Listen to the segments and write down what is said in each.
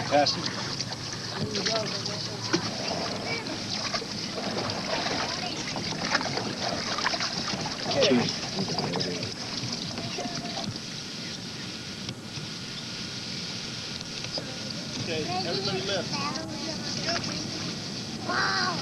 Past him. Okay, everybody lift. Wow.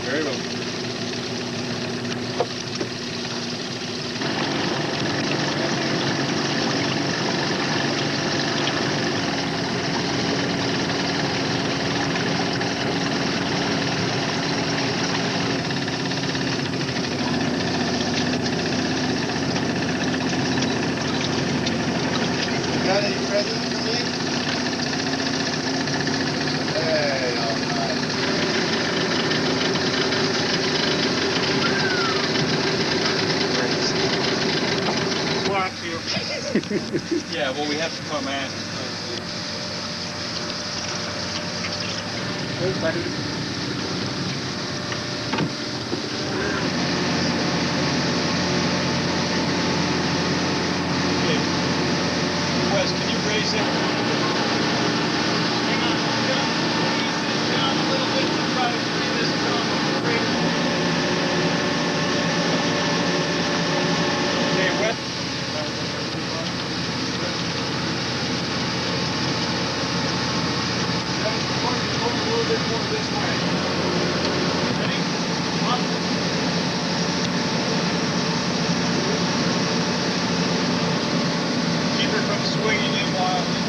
Very well. Got any presents for me? Hey, all right. Yeah, well, we have to come at. Hey, buddy. Okay. Wes, can you raise it? Hang on, ease it down a little bit to try to free this drum. Okay, Wes. A little bit more this way. Ready? Up. Keep her from swinging in wildly.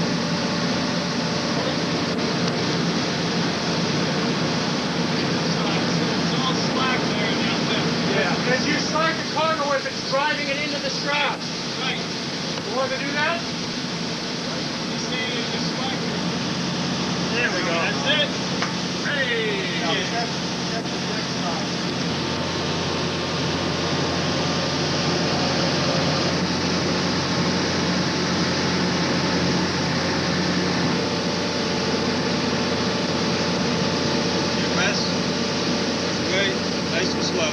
It's all slack there now. Yeah. Because you slide the cargo if it's driving it into the straps. Right. You want to do that? There we go. That's it. Hey! Now check the brake side. Wes, good, nice and slow.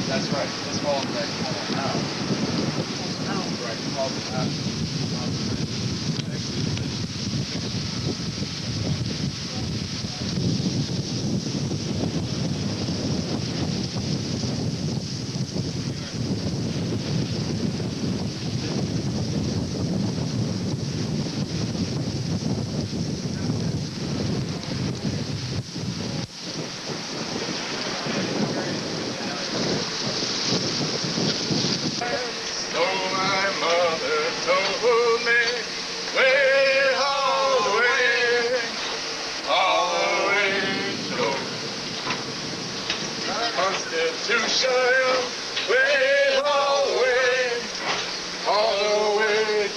That's right. It's called that out. Right. Called out. So my mother told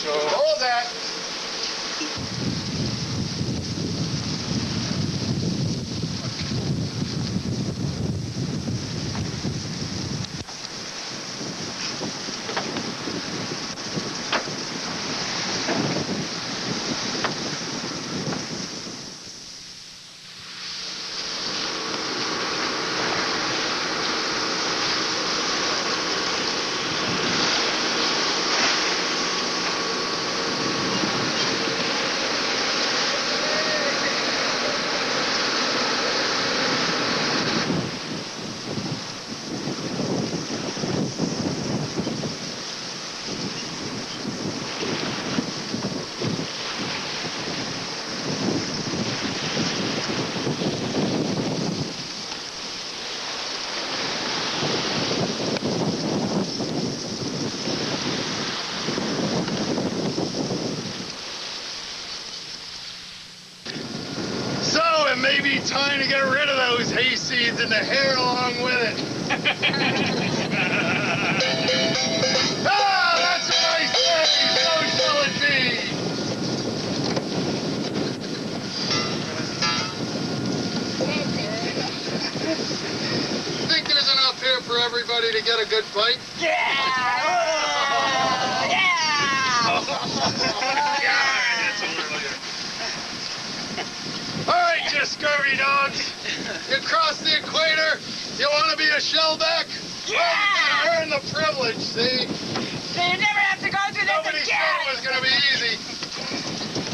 Hold that. It may be time to get rid of those hay seeds and the hair along with it. Ah, that's what I say. So shall it be. Think there's enough here for everybody to get a good bite? Yeah! All right, you scurvy dogs. You cross the equator. You want to be a shellback? Yeah! Well, you gotta earn the privilege, see? So you never have to go through this Nobody said again! it was going to be easy.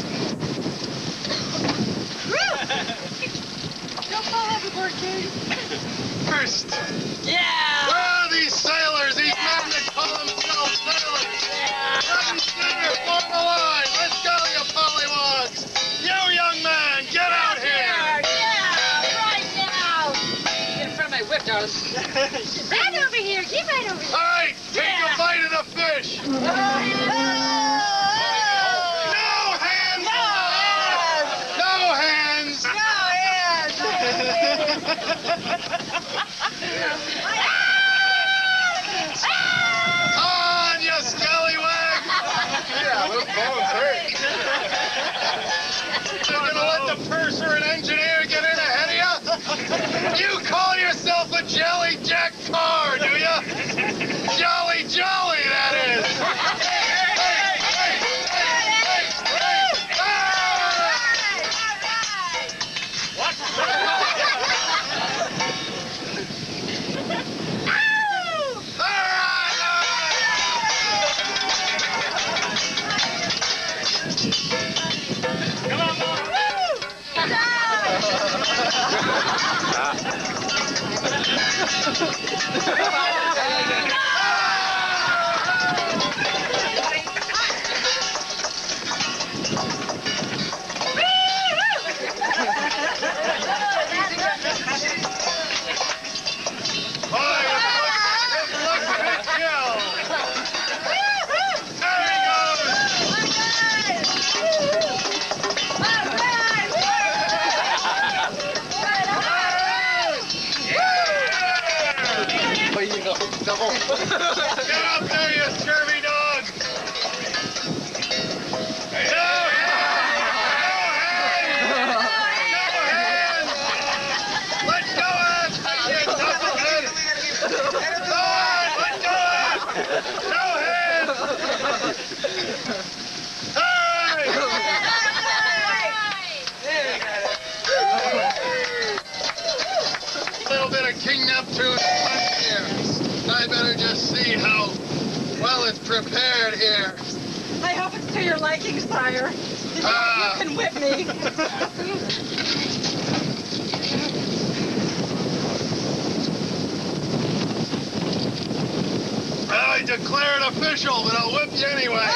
Don't fall overboard, Katie. First, Yeah! where are these sailors, these men that call themselves sailors? Front and center, form a line. Let's go, you pollywogs. You, young man, get out here. Yeah, right now! Get in front of my whip, darling. Right over here. Get right over here. All right, take Yeah. a bite of the fish. No No hands. No hands. On, you scallywag. Yeah, those bones hurt. You're gonna let the purser and engineer get in ahead of you? You call yourself a Jelly Jack Tar, do ya? Jolly Jolly, that is. Get up there, you scurvy dog! No hands! Let go of that, you knucklehead! Go on, let go of it! No hands! A little bit of King Neptune here. I better just see how well it's prepared here. I hope it's to your liking, sire. You can whip me. I declare it official, but I'll whip you anyway.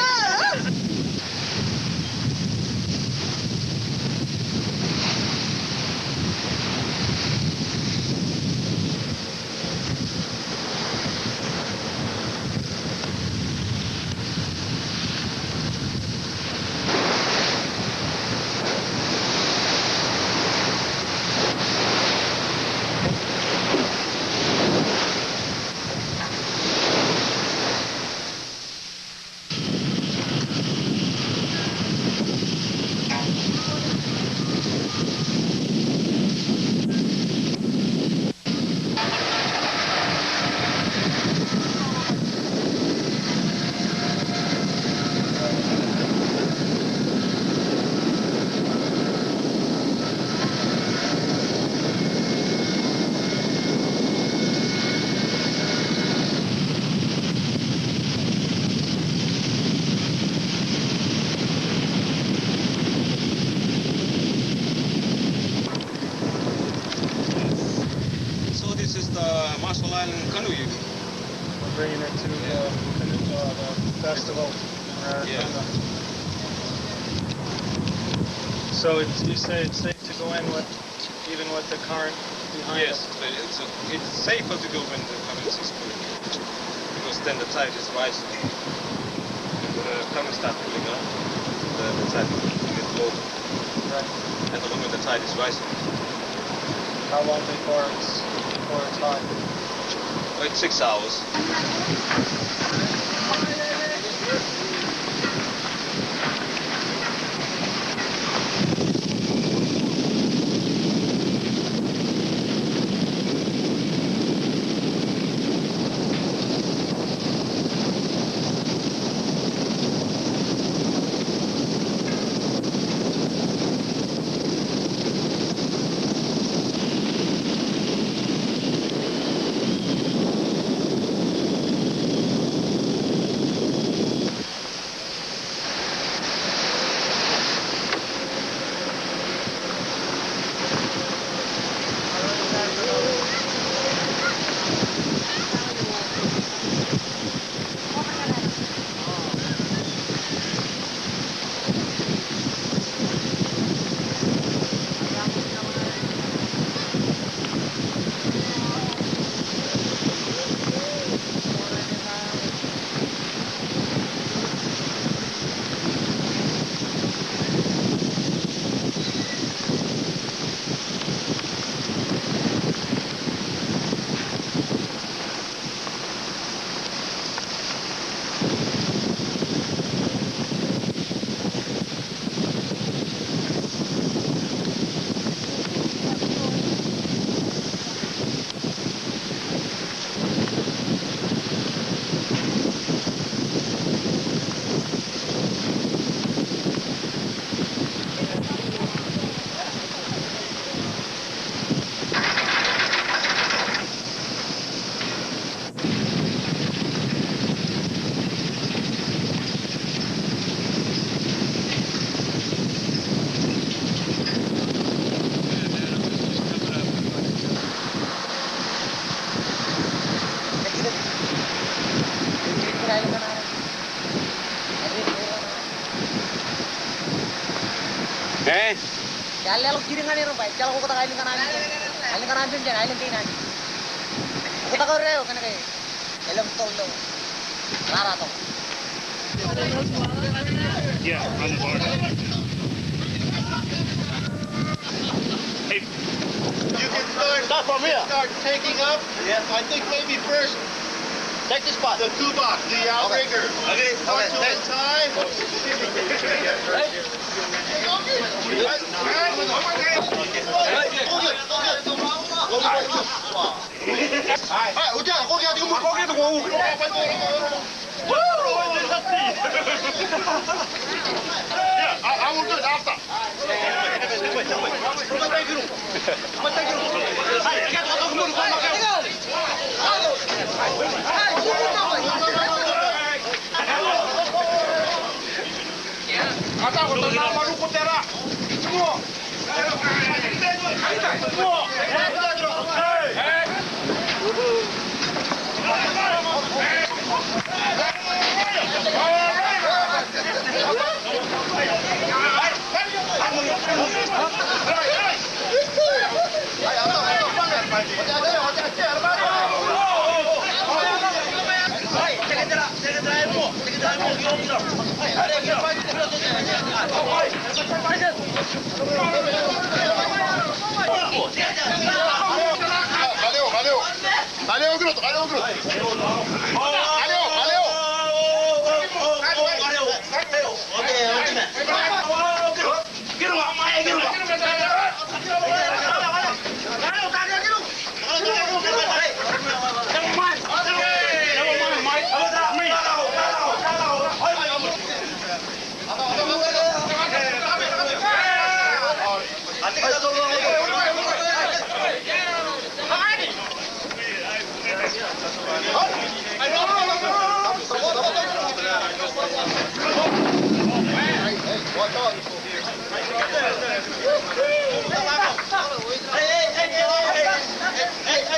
Island canoe you. We're bringing it to the festival in Rarotonga. So you say it's safe to go in even with the current behind Yes, us? but it's safer to go when the current is good, because then the tide is rising. When the current starts pulling up, the tide will get lower. Right. And the longer the tide is rising. How long before it's hot? Well, it's 6 hours. Kalian lo kiri ngani rumpai, kalau kau kata kalian kanan aja, kalian kiri nanti. Kau kata kau reo kan kayak, elok tol lo, rara tol. Yeah, on the bar. Hey, you can start from here. Start taking up. Yeah. I think maybe first. Take the spot. The two box, the outrigger. Okay. Start to in time. I will do it after. Valeu, Gruto, valeu, Gruto. Hey,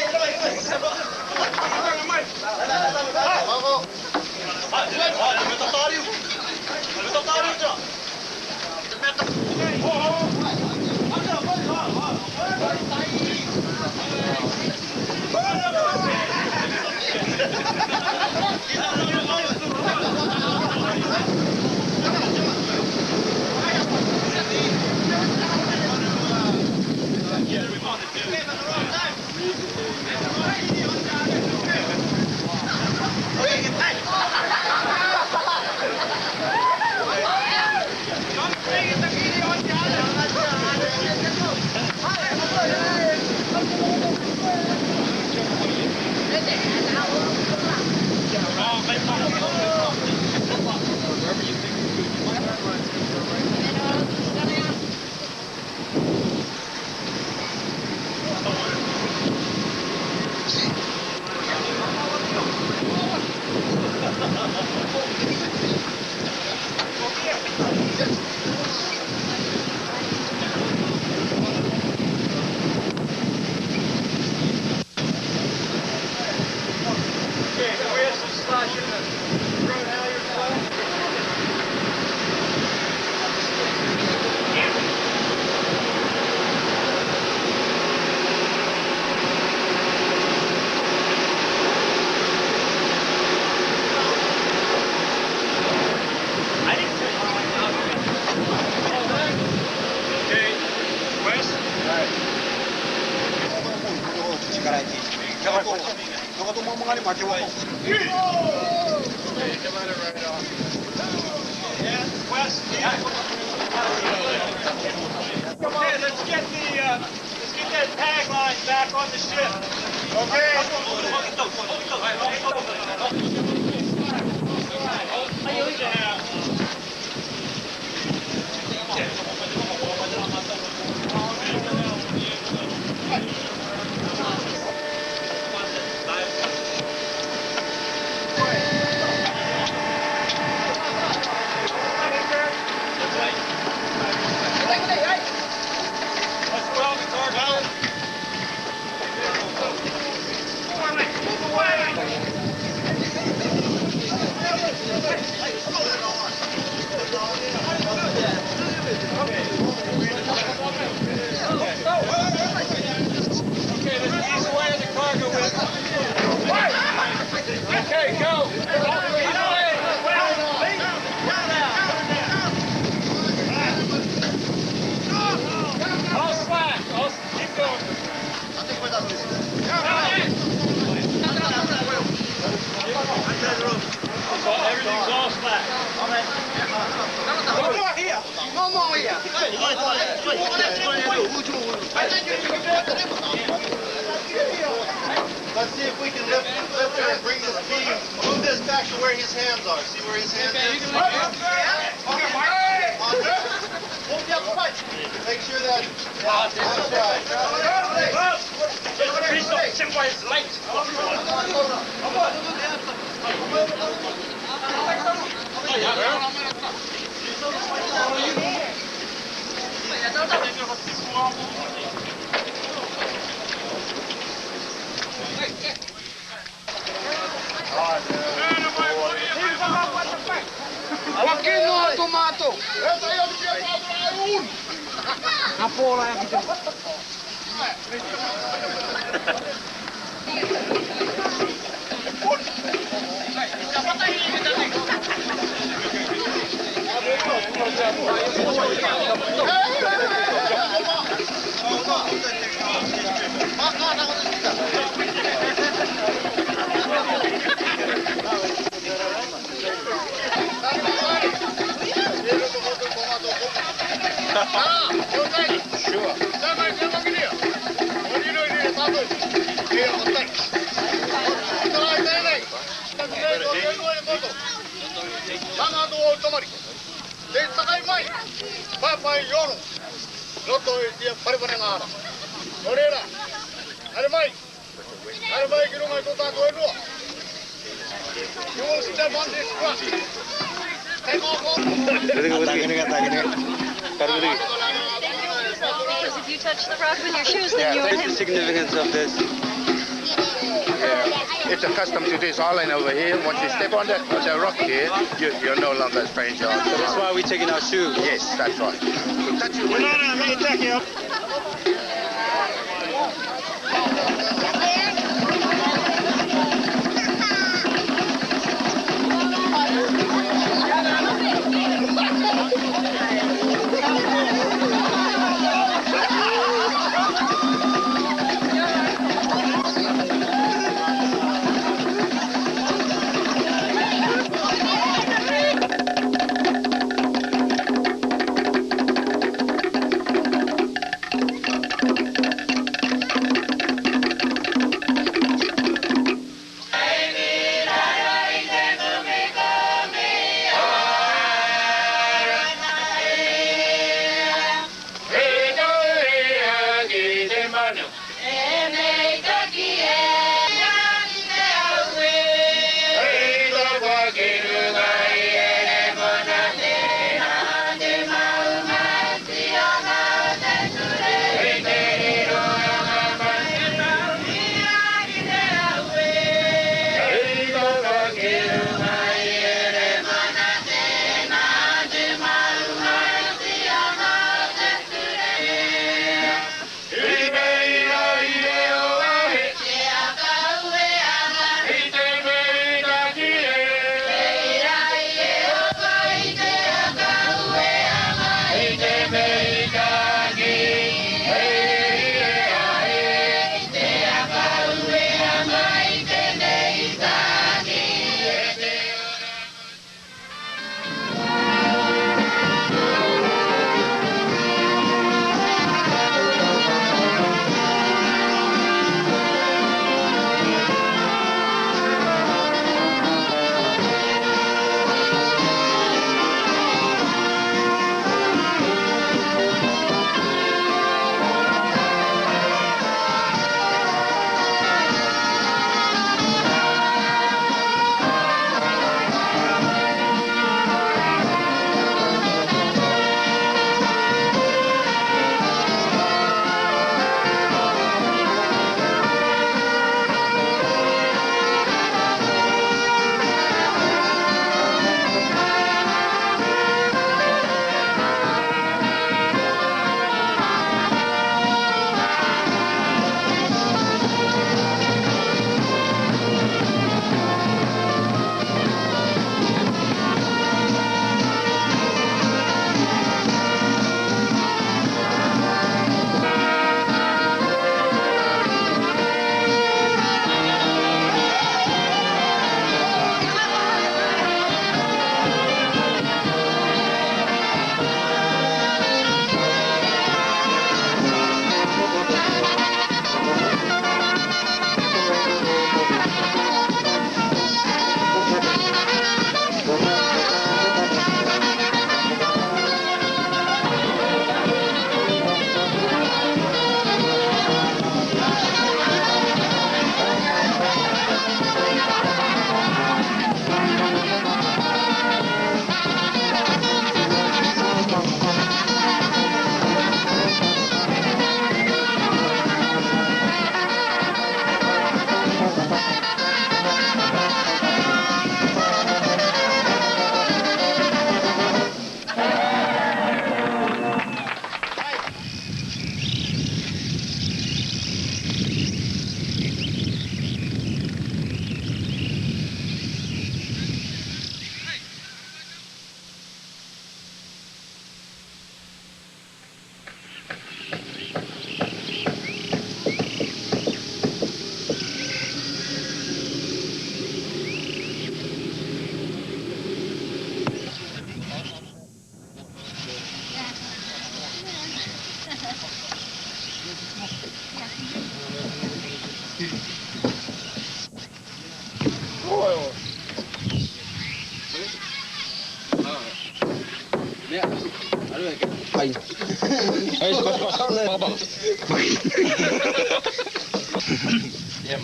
Karachi. Jangan tu mau mengalih macam apa? Okay, let's get that tag line back on the ship. Okay. Okay, go. All slack. Keep going. Everything's all slack. Let's see if we can lift her and bring this beam. Move this back to where his hands are. See where his hands are? Make sure that... Wakil no tomato. Apola yang kita. You will step on this truck. Take off all Because if you touch the rock with your shoes, then you'll That's the significance of this. It's accustomed to this island over here. Once you step on the rock here, you're no longer a stranger. That's why we're taking our shoes. Yes, that's right. So touch you with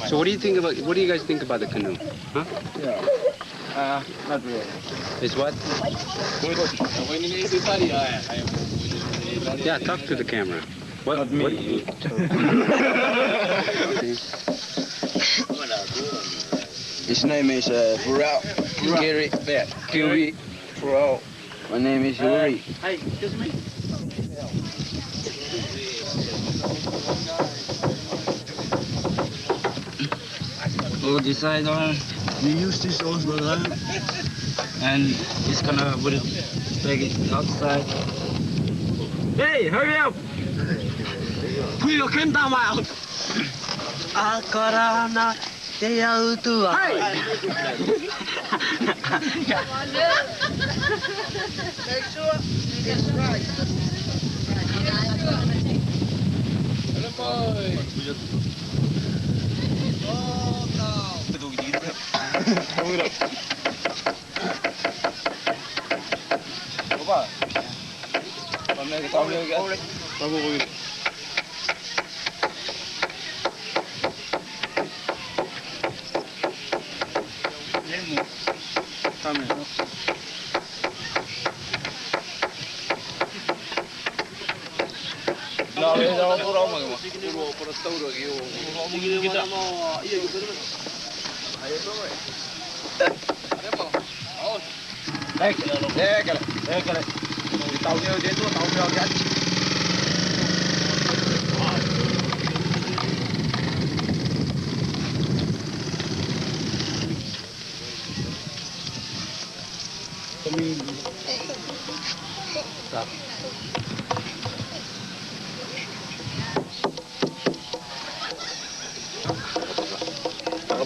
So what do you think about? What do you guys think about the canoe? Huh? Not really. It's what? Yeah, talk to the camera. What? Not me. His name is Burrell. Gary. QB. Burrell. My name is Yuri. Hey, excuse me. We'll decide on. We use this also, and he's gonna put it, take it outside. Hey, hurry up! Put your camera out. Akarana te autua. Make sure it's right.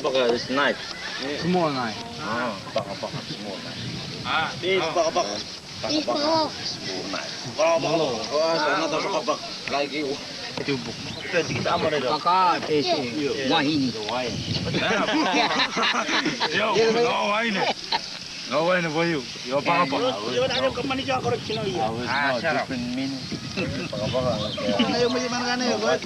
Baka this knife. Small knife. Baka small knife. Please, baka. Small knife. Sana daw sa kabak. Like you. Pwede kita amar ito. Baka, wahini. Yo, no wine. No wine for you. Yo, baka. Ayaw ka manikya correction iya. Shut up. Ayaw mo yung mga yun, what?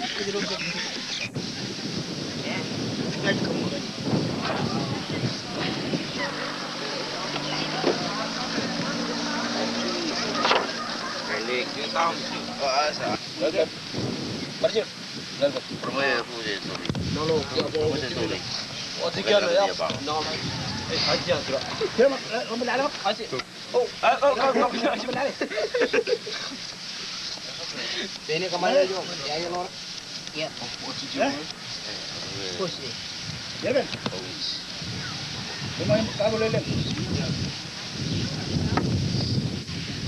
Ini kemana juga? Ya, ya, Lord. Iya. Push. Ya, Ben. Lumayan kabel lele.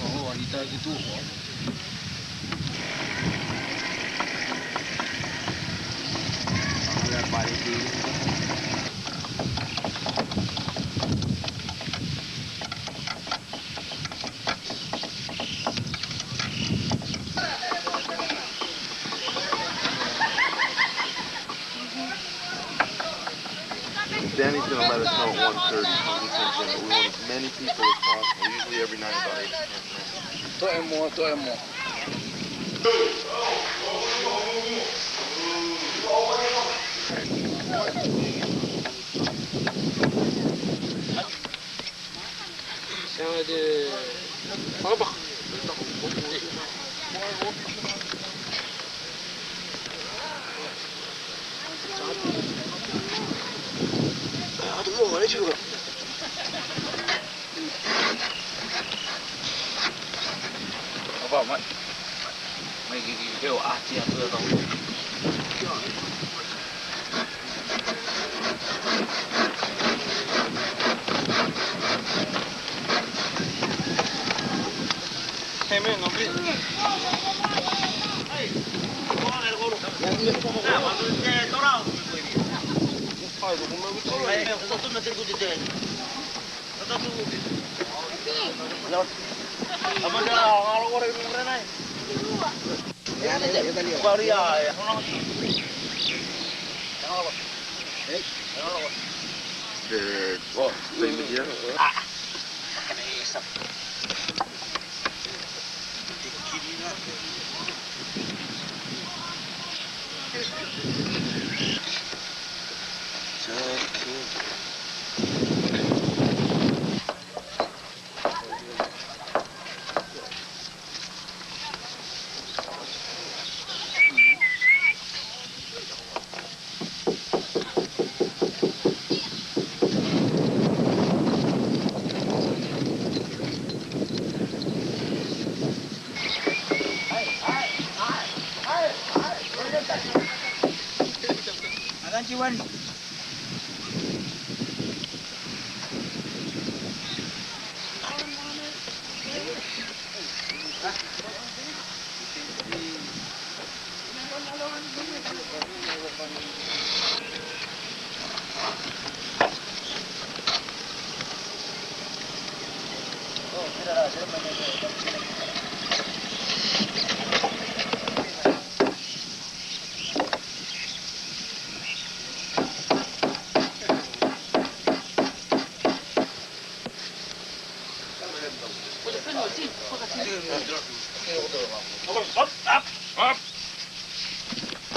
Oh, wanita gitu. Ada balik di. Danny's going to let us know at 1:30 when he comes in, but we want as many people as possible, usually every night about 8 to 10 men. Todo el mundo. Apa, Mat? Mấy cái kêu chia vừa đâu. Hey man, no please. Oh, leave it here.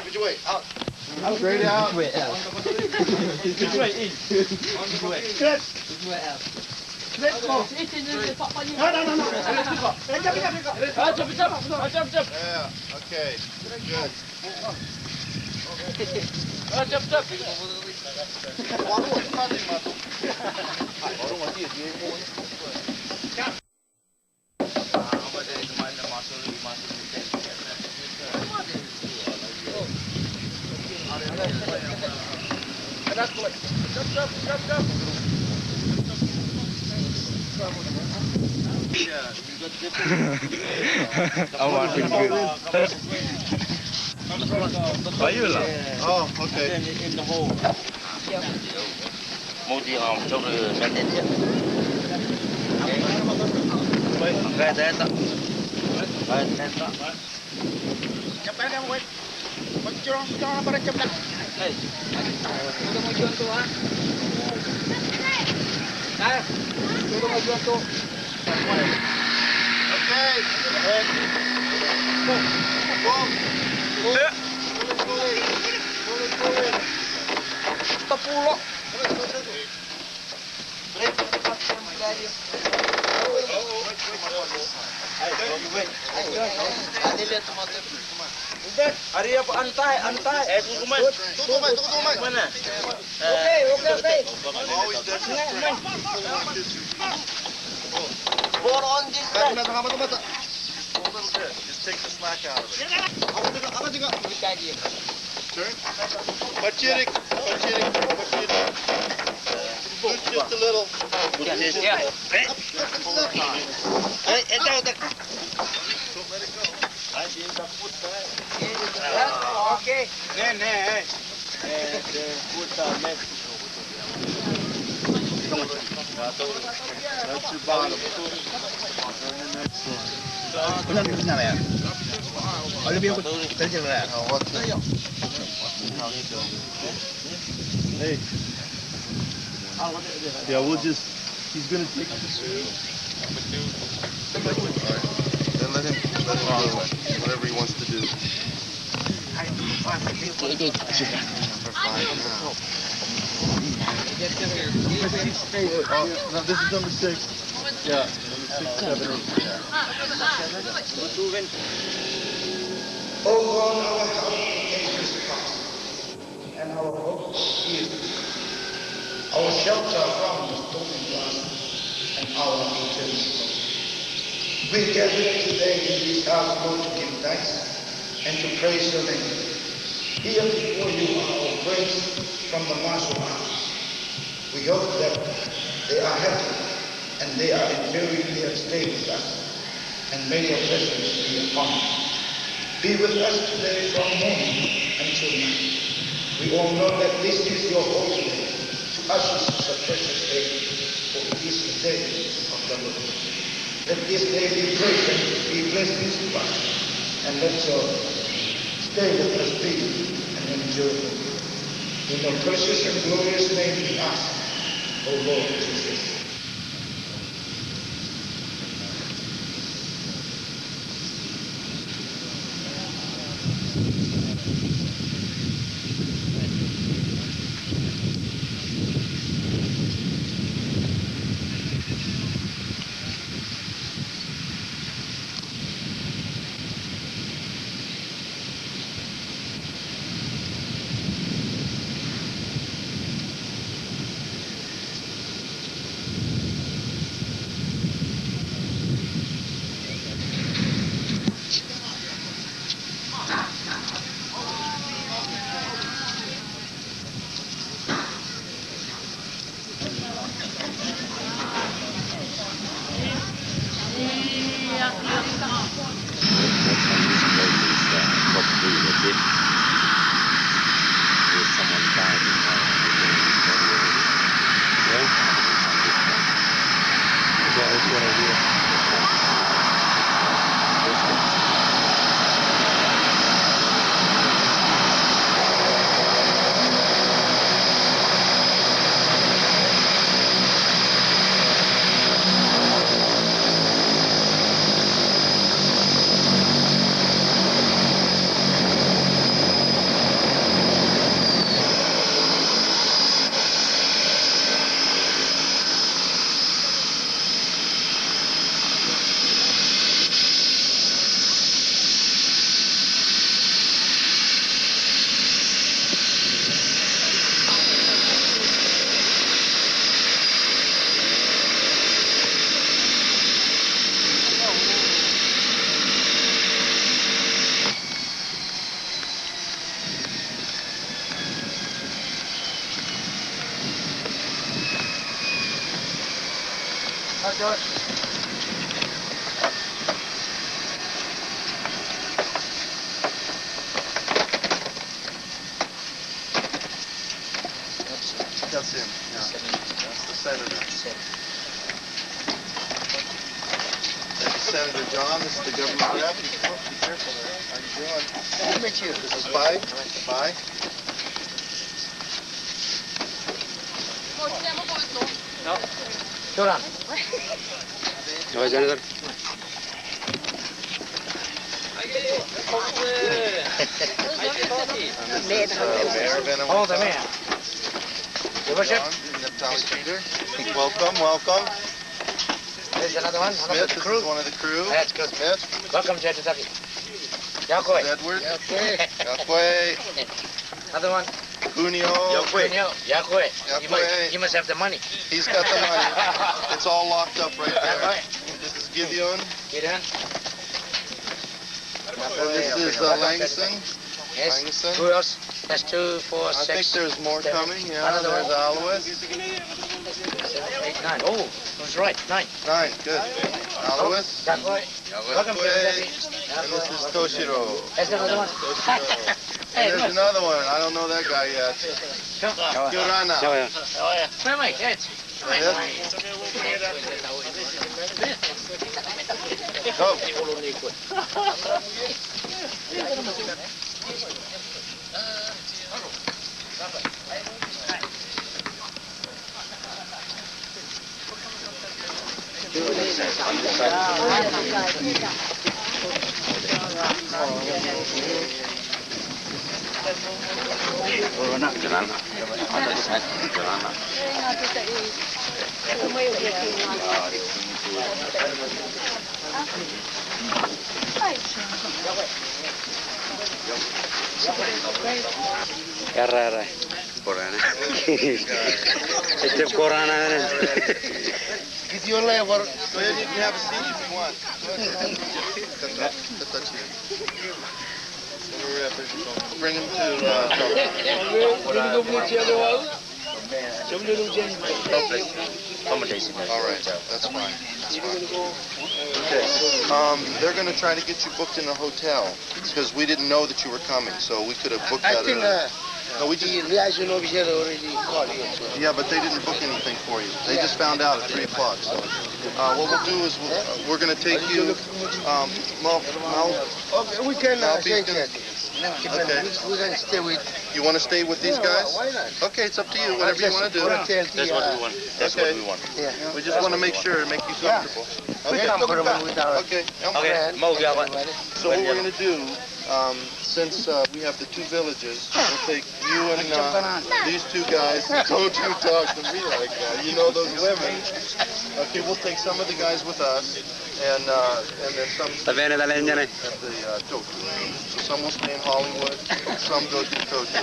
Which way? Out. Straight out. Which way out? Which way in? Which way? Good. Which way out? Let's go. No. Yeah, okay. Good. I'm watching good. Oh, okay. In the hole. Multi arm trong the method. Okay, that's up. Right, that's up. Chập cái em quên. Con cho nó para chập lại. Hey. Tôi mau jual tu ah. Dah. Tôi mau jual tu. Okay. Go. Go. Pull it. Tapulo. Hari apa antai. Tutup mana? Okay. Always does Pour on this side. A little bit. Just take the slack out of it. Turn. Pachirik. Push just a little. Yeah. Hey, don't let it go. Okay. Hey. That's your bottom. Hey. Yeah, we'll just, he's going to take the suit. Then let him do whatever he wants to do. Oh, no, this is number 6. Yeah, number 6, 7, 8. Oh God, our help is past, and our hope is our shelter from the stormy blast, and our eternity. We gather today in this house, Lord, to give thanks and to praise your name. Here before you are our friends from the martial arts. We hope that they are happy and they are enjoying their stay with us, and may your presence be upon them. Be with us today from morning until night. We all know that this is your holy day. To us this is a precious day, for it is the day of the Lord. Let this day be great and be blessings to us, and let your Stay with us, be and enjoy them. In the precious and glorious name we ask, O Lord Jesus. That's him. Yeah. That's the senator. Thank you, Senator John. This is the government rep. Be careful there. How you doing? Nice to meet you. This is Spike. Spike. No. Joran. No, Senator. Oh, the man. Your worship. Peter. Welcome, welcome. There's another one. Smith, this is one of the crew. That's good. Smith. Welcome, Judge Duffy. Yahweh. Edward. Yahweh. Yahweh. Another one. Cunio. Yahweh. Yahweh. You must have the money. He's got the money. It's all locked up right there. This is Gideon. Gideon. And this is Langston. Yes. Langston. Who else? That's 2, 4, 6. I think there's more 7. coming. Yeah, there's Alois. 7, 8, 9. Oh, I was right. 9. 9, good. Alois. Yahweh. Welcome, Yahweh. Judge And this is Toshiro. There's another one. And there's another one. I don't know that guy yet. Yorana. Wait, wait. Yes. Carrara. Corana. Este Corana. Get your level. Go ahead, you can have a seat if you want. Bring him to all right, that's fine. Okay. They're going to try to get you booked in a hotel because we didn't know that you were coming, so we could have booked that earlier. No, we just... Yeah, but they didn't book anything for you. They just found out at 3 o'clock. So, what we'll do is we're going to take you... Okay, we can Okay. We're going to stay with... You want to stay with these guys? Why not? Okay, it's up to you. Whatever you want to do. That's what we want. That's what we want. Yeah. We just want to make sure and make you comfortable. We're comfortable with our Okay. friends. So what we're going to do, since we have the two villages, we'll take you and these two guys. Don't you talk to me like that. You know those women. Okay, we'll take some of the guys with us, and then some at the Totu. So some will stay in Hollywood, some go to Totu.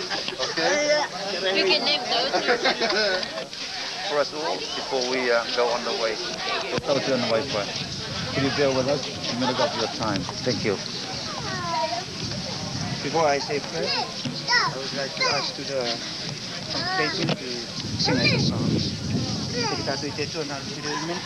Okay? You can name those. First of all, before we go on the way, to Totu on the way for could you bear with us a minute of your time? Thank you. Before I say prayer, I would like to ask to the congregation to sing us a song. Kita tuh itu nak dirimen.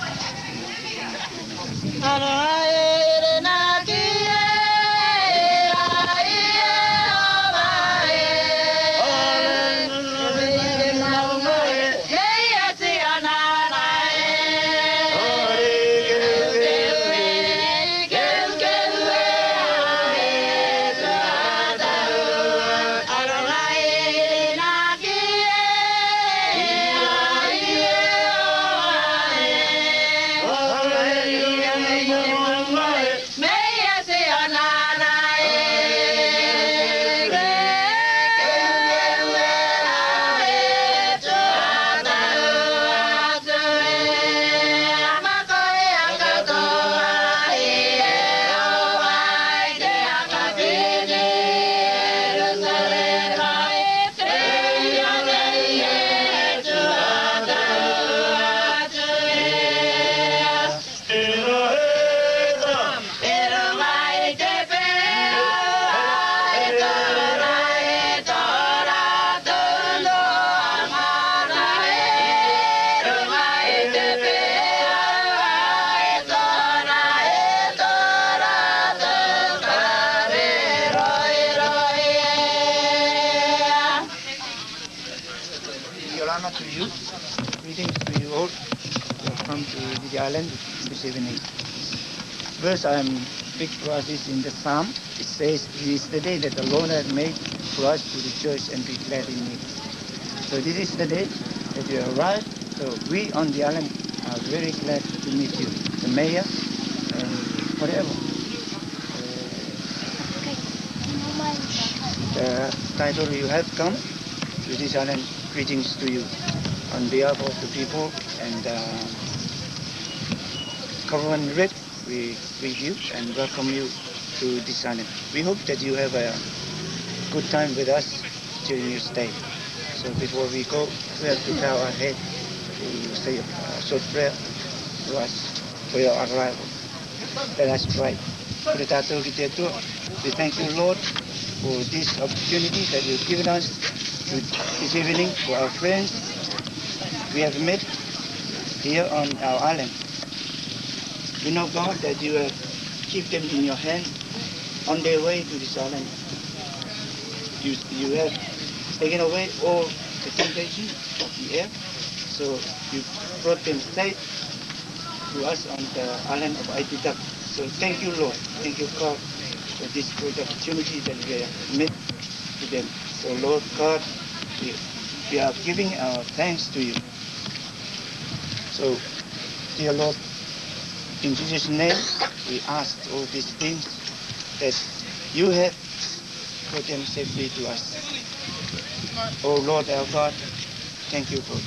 To you, greetings to you all from the island this evening. Verse I am speak to us is in the Psalm. It says, "It is the day that the Lord has made for us to rejoice and be glad in it." So this is the day that you arrived. So we on the island are very glad to meet you, the mayor and whatever. The title you have come to this island. Greetings to you on behalf of the people and Caravan Red. We greet you and welcome you to this island. We hope that you have a good time with us during your stay. So before we go, we have to bow our head to say a short prayer to us for your arrival. Let us pray. We thank you, Lord, for this opportunity that you've given us this evening for our friends we have met here on our island. We know, God, that you have keep them in your hand on their way to this island. You have taken away all the temptation of the air, so you brought them safe to us on the island of Aitutak. So thank you, Lord. Thank you, God, for this great opportunity that we have met to them. So, Lord God, we are giving our thanks to you. So, dear Lord, in Jesus' name, we ask all these things that you have brought them safely to us. Oh Lord our God, thank you for it.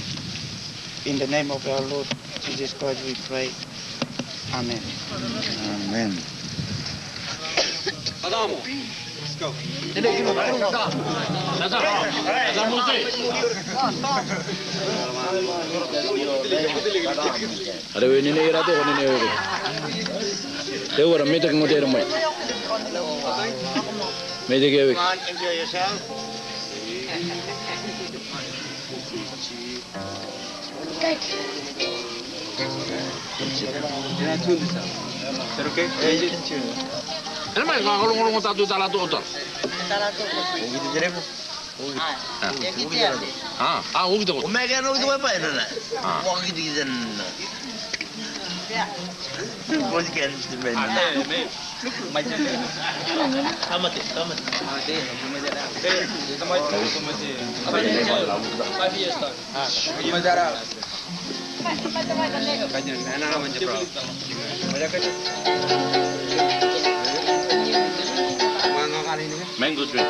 In the name of our Lord Jesus Christ we pray. Amen. Amen. Let's go. Ada ini nih ratu ini nih. Dia orang meja kemudian ramai. Meja kewek. Enjoy yourself. Okay. Ano ba yung kalungulong tato talato otor? Talato. Ugi diremo. Ugi. Ugi to. Omega no do pa ina na. Ugi di den. Bos kan men. Mango drink.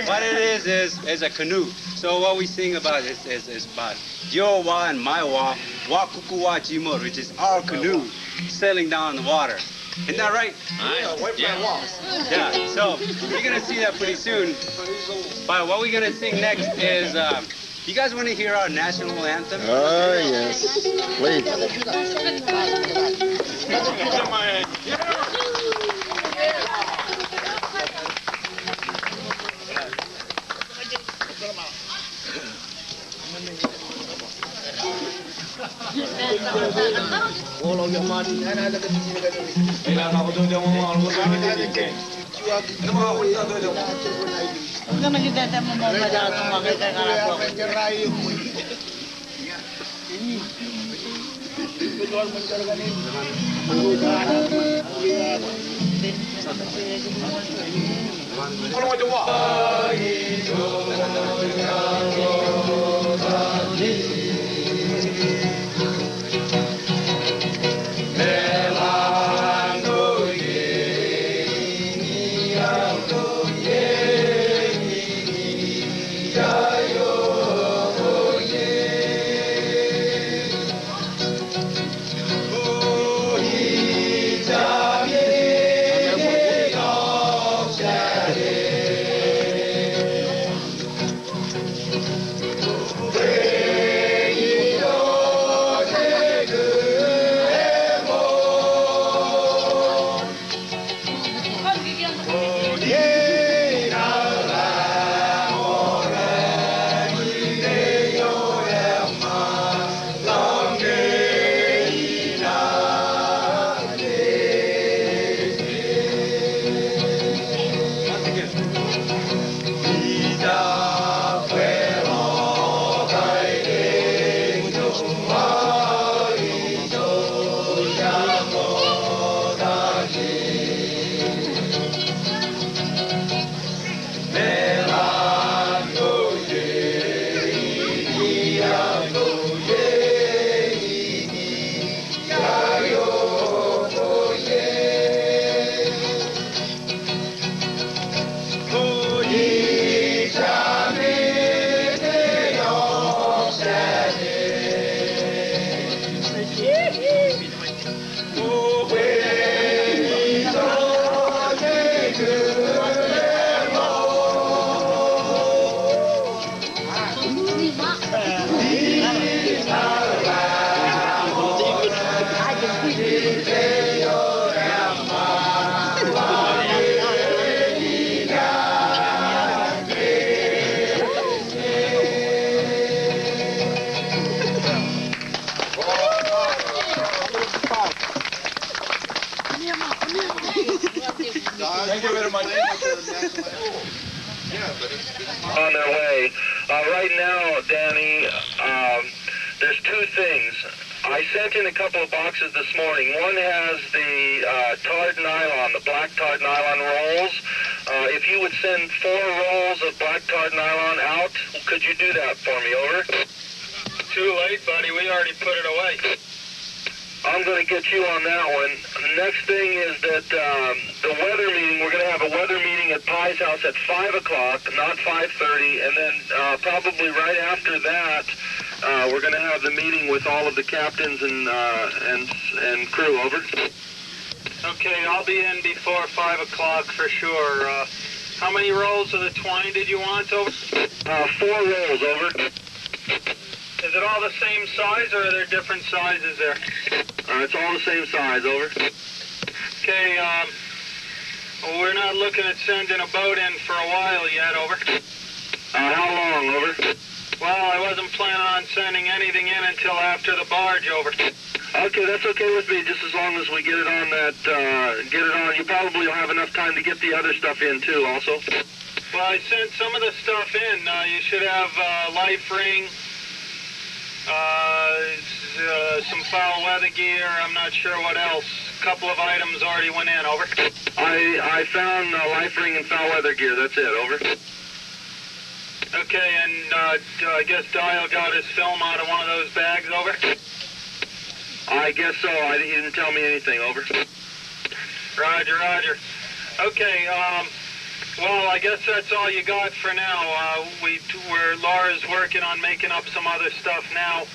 What it is a canoe. So what we sing about is about your wa and my wa, wa kuku wa jimor, which is our canoe sailing down the water. Isn't that right? Yeah. So you're gonna see that pretty soon. But what we're gonna sing next is. You guys want to hear our national anthem? Oh yes, please. Thank you very much. On their way. Right now, Danny, there's two things. I sent in a couple of boxes this morning. One has the tarred nylon, the black tarred nylon rolls. If you would send 4 rolls of black tarred nylon out, could you do that for me? Over. Too late, buddy. We already put it away. I'm going to get you on that one. The next thing is that the weather meeting, we're going to have a weather meeting at Pi's house at 5 o'clock, not 5:30, and then probably right after that, we're going to have the meeting with all of the captains and crew. Over. Okay, I'll be in before 5 o'clock for sure. How many rolls of the twine did you want? Over? 4 rolls. Over. Is it all the same size, or are there different sizes there? It's all the same size. Over. Okay, well, we're not looking at sending a boat in for a while yet. Over. How long? Over. Well, I wasn't planning on sending anything in until after the barge. Over. Okay, that's okay with me, just as long as we get it on that, get it on. You probably will have enough time to get the other stuff in, too, also. Well, I sent some of the stuff in. You should have life ring, some foul weather gear, I'm not sure what else. A couple of items already went in. Over. I found life ring and foul weather gear, that's it. Over. Okay, and I guess Dial got his film out of one of those bags. Over. I guess so. He didn't tell me anything. Over. Roger, roger. Okay, well, I guess that's all you got for now. Laura's working on making up some other stuff now.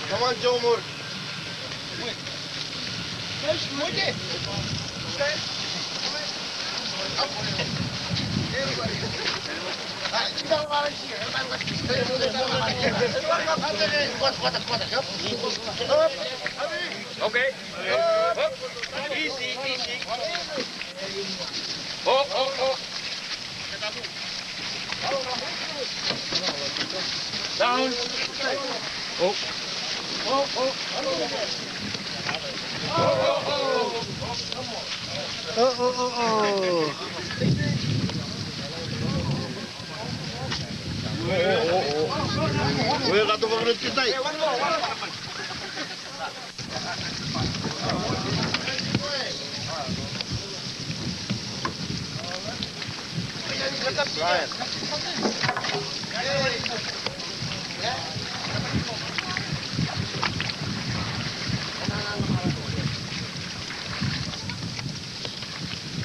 Come on, Joe Moore. Okay. Easy, easy. Oh. Down. Oh. Where got the one with the tight? Brian.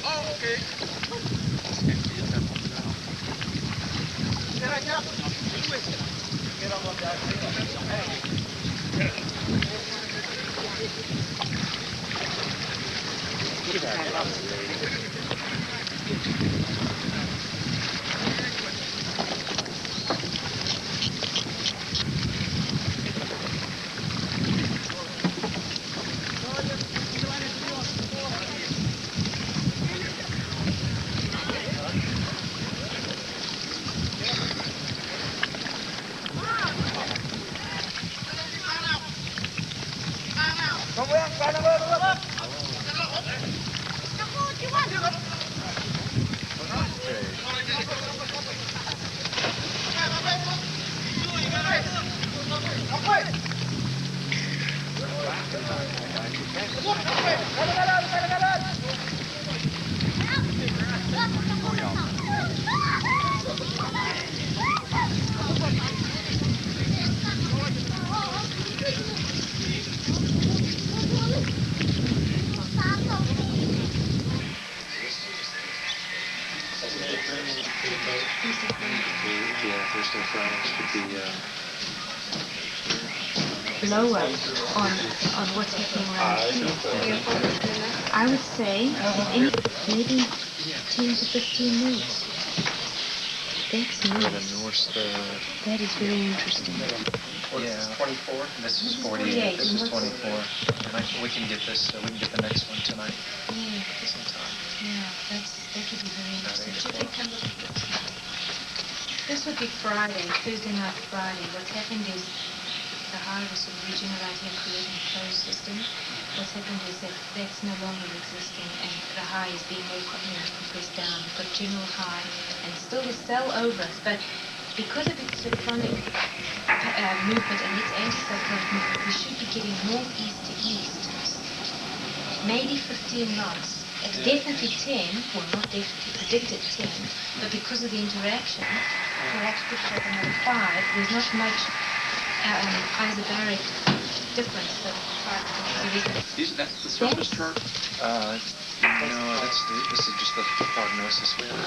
Oh, okay. Lower on what's happening around here. I would say maybe 10 to 15 knots. That's nice. That is very interesting. Yeah. 24. This is 48. This is 24. And we can get this. We can get the next one tonight. Yeah. Sometime. Yeah, that would be very interesting. Should they come look at this? This would be Friday, Thursday night Friday. What's happened is the hive is sort of regenerating and creating a closed system. What's happened is that that's no longer existing and the high is being more compressed down. We've got general high and still the cell over, but because of its cyclonic movement and its anticyclonic movement, we should be getting northeast to east, maybe 15 knots. It's definitely 10, well not definitely, predicted 10, but because of the interaction, perhaps push up another 5, there's not much isobaric difference that 5 Is that the surface chart? No, this is just the prognosis we have.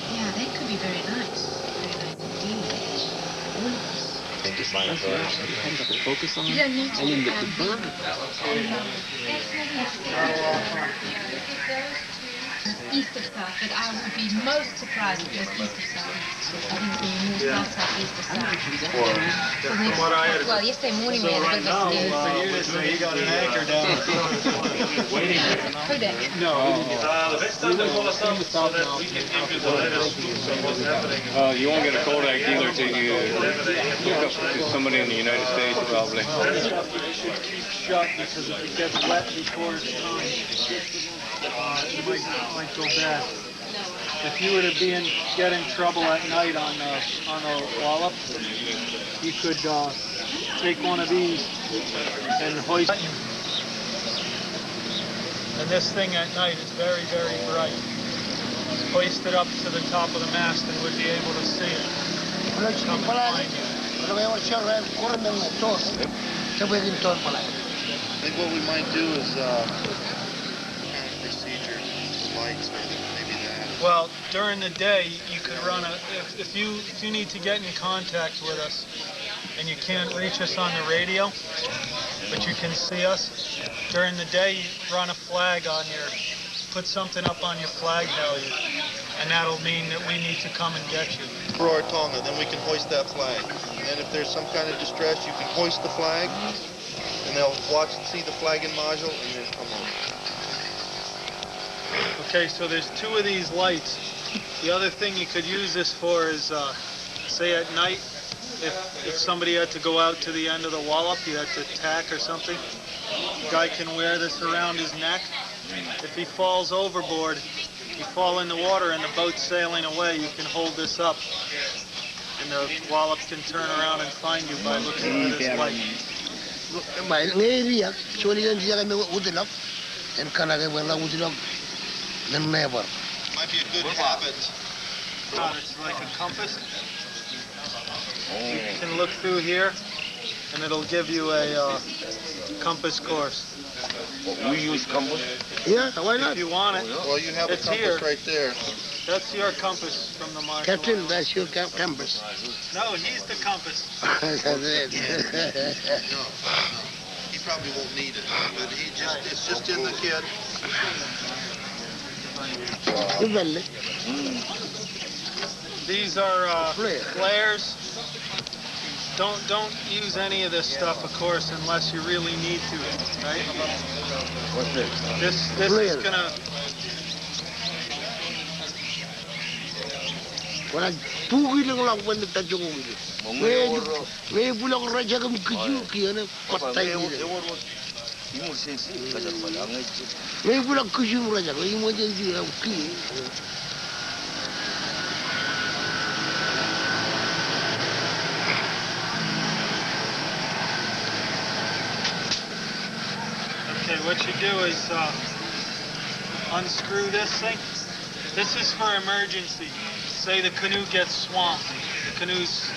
Yeah, that could be very nice. Very nice indeed. All of us. Focus on You don't need to. and then the bird. East of South, but I would be most surprised if it was east of South. I think it's going to be more south, east of South. Well, yesterday morning we had a bit of a snooze. For you to say you got an anchor down. Who did? No. The next time they call us up so that we can give you the latest scoop on what's happening. You won't get a Kodak dealer till you hook up to somebody in the United States, probably. You should keep shut because if it gets wet before it's time, it might go bad. If you were to get in trouble at night on a wallop, you could take one of these and hoist it. And this thing at night is very, very bright. Hoist it up to the top of the mast and would be able to see it. Come and find you. I think what we might do is procedure, lights, maybe that. Well, during the day, you could run if you need to get in contact with us and you can't reach us on the radio, but you can see us, during the day, you run a flag on put something up on your flag halyard, and that'll mean that we need to come and get you. For our Tonga, then we can hoist that flag. And if there's some kind of distress, you can hoist the flag, and they'll watch and see the flag in module, and then come on. Okay, so there's 2 of these lights. The other thing you could use this for is, say at night, if somebody had to go out to the end of the wallop, you had to tack or something, the guy can wear this around his neck. If he falls overboard, you fall in the water and the boat's sailing away, you can hold this up. And the wallop can turn around and find you by looking for this light. Might be a good habit. It's like a compass. You can look through here, and it'll give you a compass course. We use compass? Yeah, why not? If you want it. Well, you have it's a compass here. right there. That's your compass from the marshal. Captain, that's your compass. No, he's the compass. He probably won't need it, but it's just in the kit. These are flares. Don't use any of this stuff, of course, unless you really need to, right? What's this? This is gonna. Okay, what you do is unscrew this thing. This is for emergency. Say the canoe gets swamped. The canoe's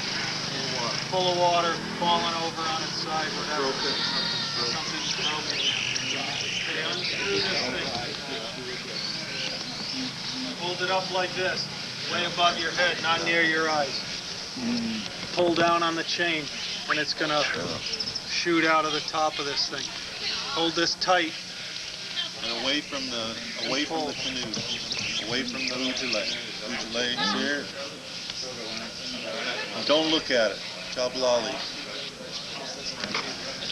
full of water, falling over on its side, whatever. Something's broken. Okay, unscrew this thing. Hold it up like this, way above your head, not near your eyes. Pull down on the chain, and it's gonna shoot out of the top of this thing. Hold this tight, and away from the canoe, away from the ujale. Ujale, see here? Don't look at it. Chablali.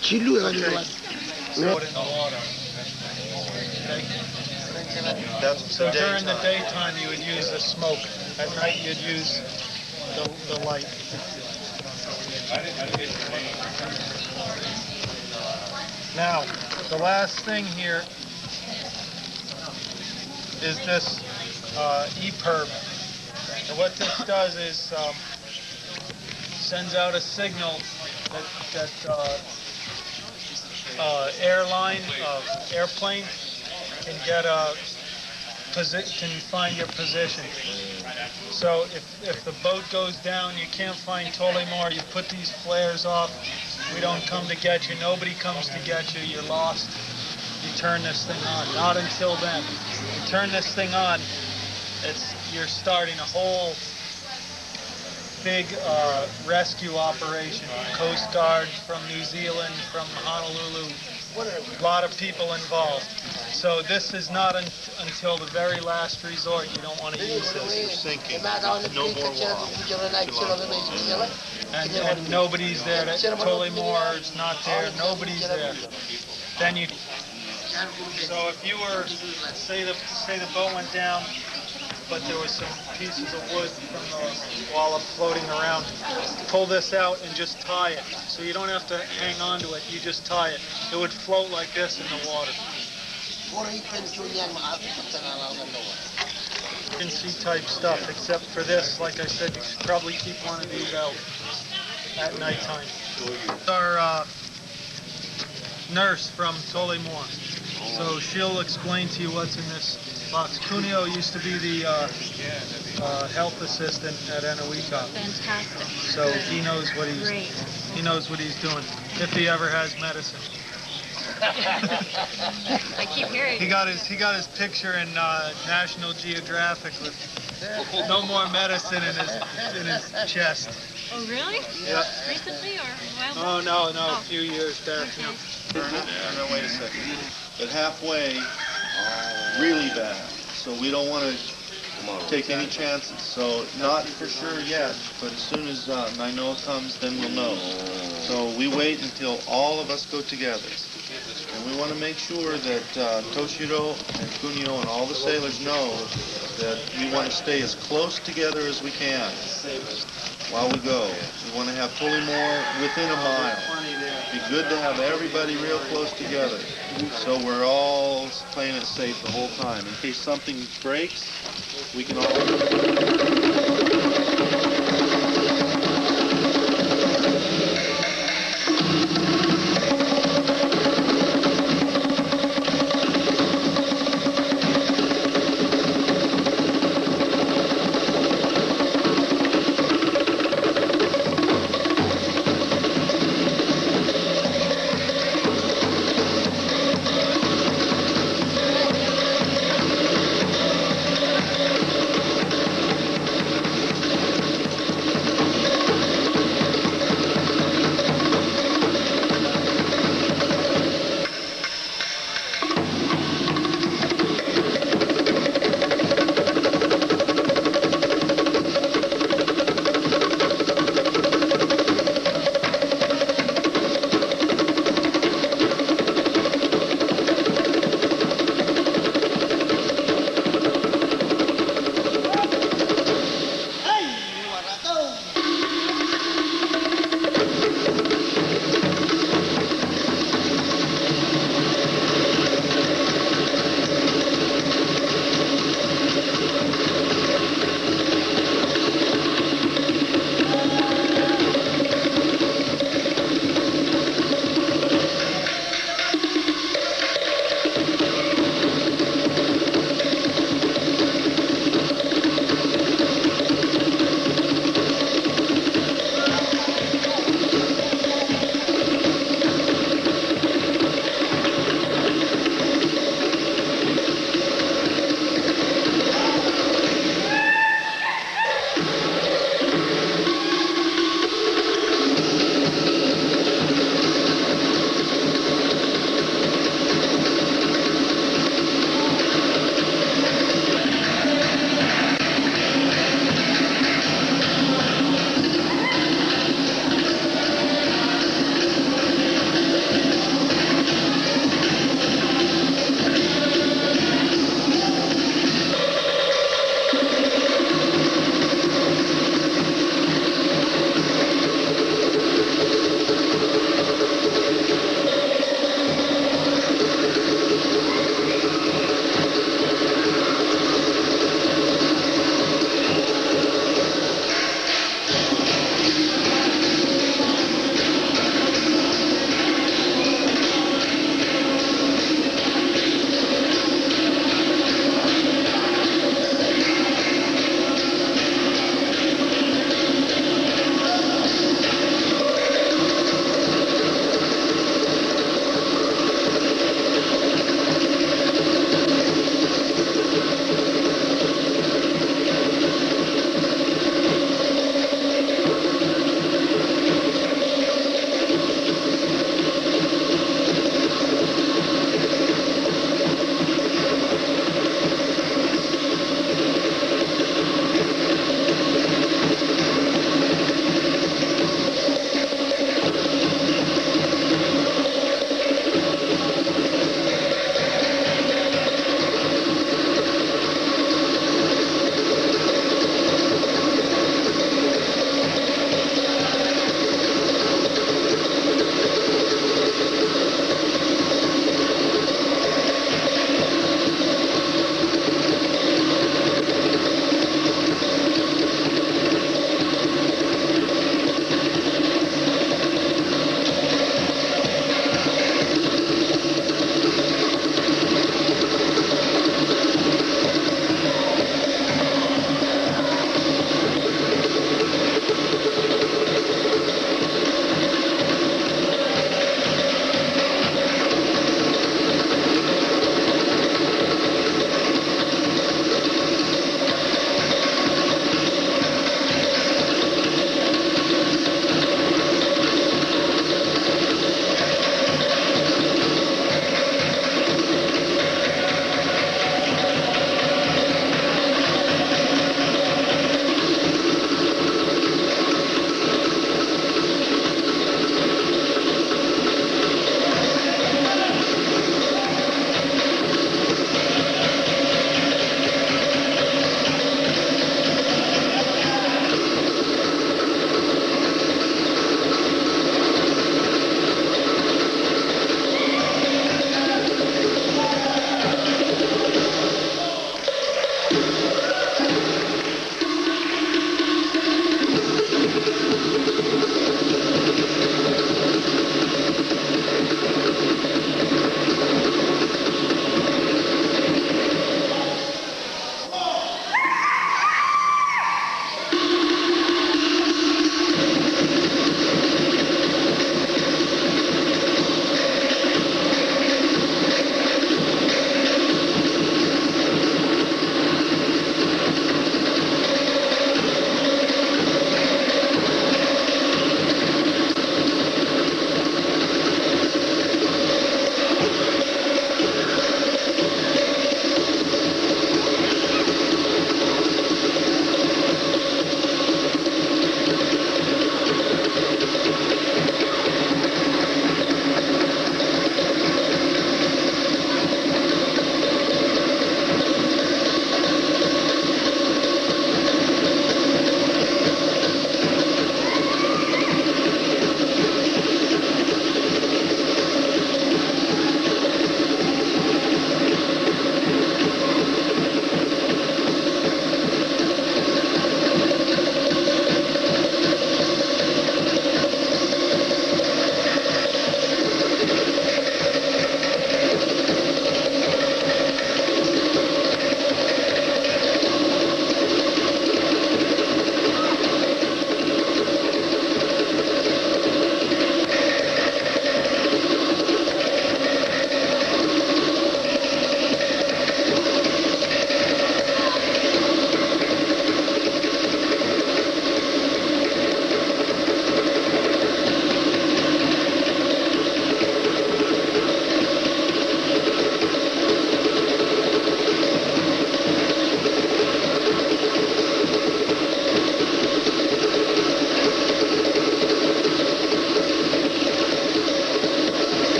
Chilu Put it in the water. So during the daytime you would use the smoke. At night you'd use the light. Now, the last thing here is this EPIRB. And what this does is sends out a signal that airplane can get can find your position. So if the boat goes down, you can't find Tullamore, you put these flares off, we don't come to get you, nobody comes to get you, you're lost. You turn this thing on. Not until then. You turn this thing on, you're starting a whole big rescue operation. Coast Guard from New Zealand, from Honolulu, a lot of people involved. So this is not until the very last resort. You don't want to use this. You're sinking. No more walk. And nobody's there. Tullamore is not there. Nobody's there. Then you. So if you were, say the boat went down, but there was some pieces of wood from the wallop floating around, pull this out and just tie it. So you don't have to hang on to it, you just tie it. It would float like this in the water. Agency type stuff, except for this, like I said, you should probably keep one of these out at nighttime. Our nurse from Tullamore. So she'll explain to you what's in this box. Cuneo used to be the health assistant at Eniwetok. Fantastic. So he knows what he's doing. If he ever has medicine. I keep hearing. He got his picture in National Geographic with no more medicine in his chest. Oh really? Yeah. Recently or a Oh while back? no, a few years back. Okay. No, wait a second. But halfway, really bad. So we don't want to take any chances. So not for sure yet, but as soon as Nainoa comes, then we'll know. So we wait until all of us go together. And we want to make sure that Toshiro and Cuneo and all the sailors know that we want to stay as close together as we can while we go. We want to have Tullamore within a mile. It'd be good to have everybody real close together, so we're all playing it safe the whole time. In case something breaks, we can all...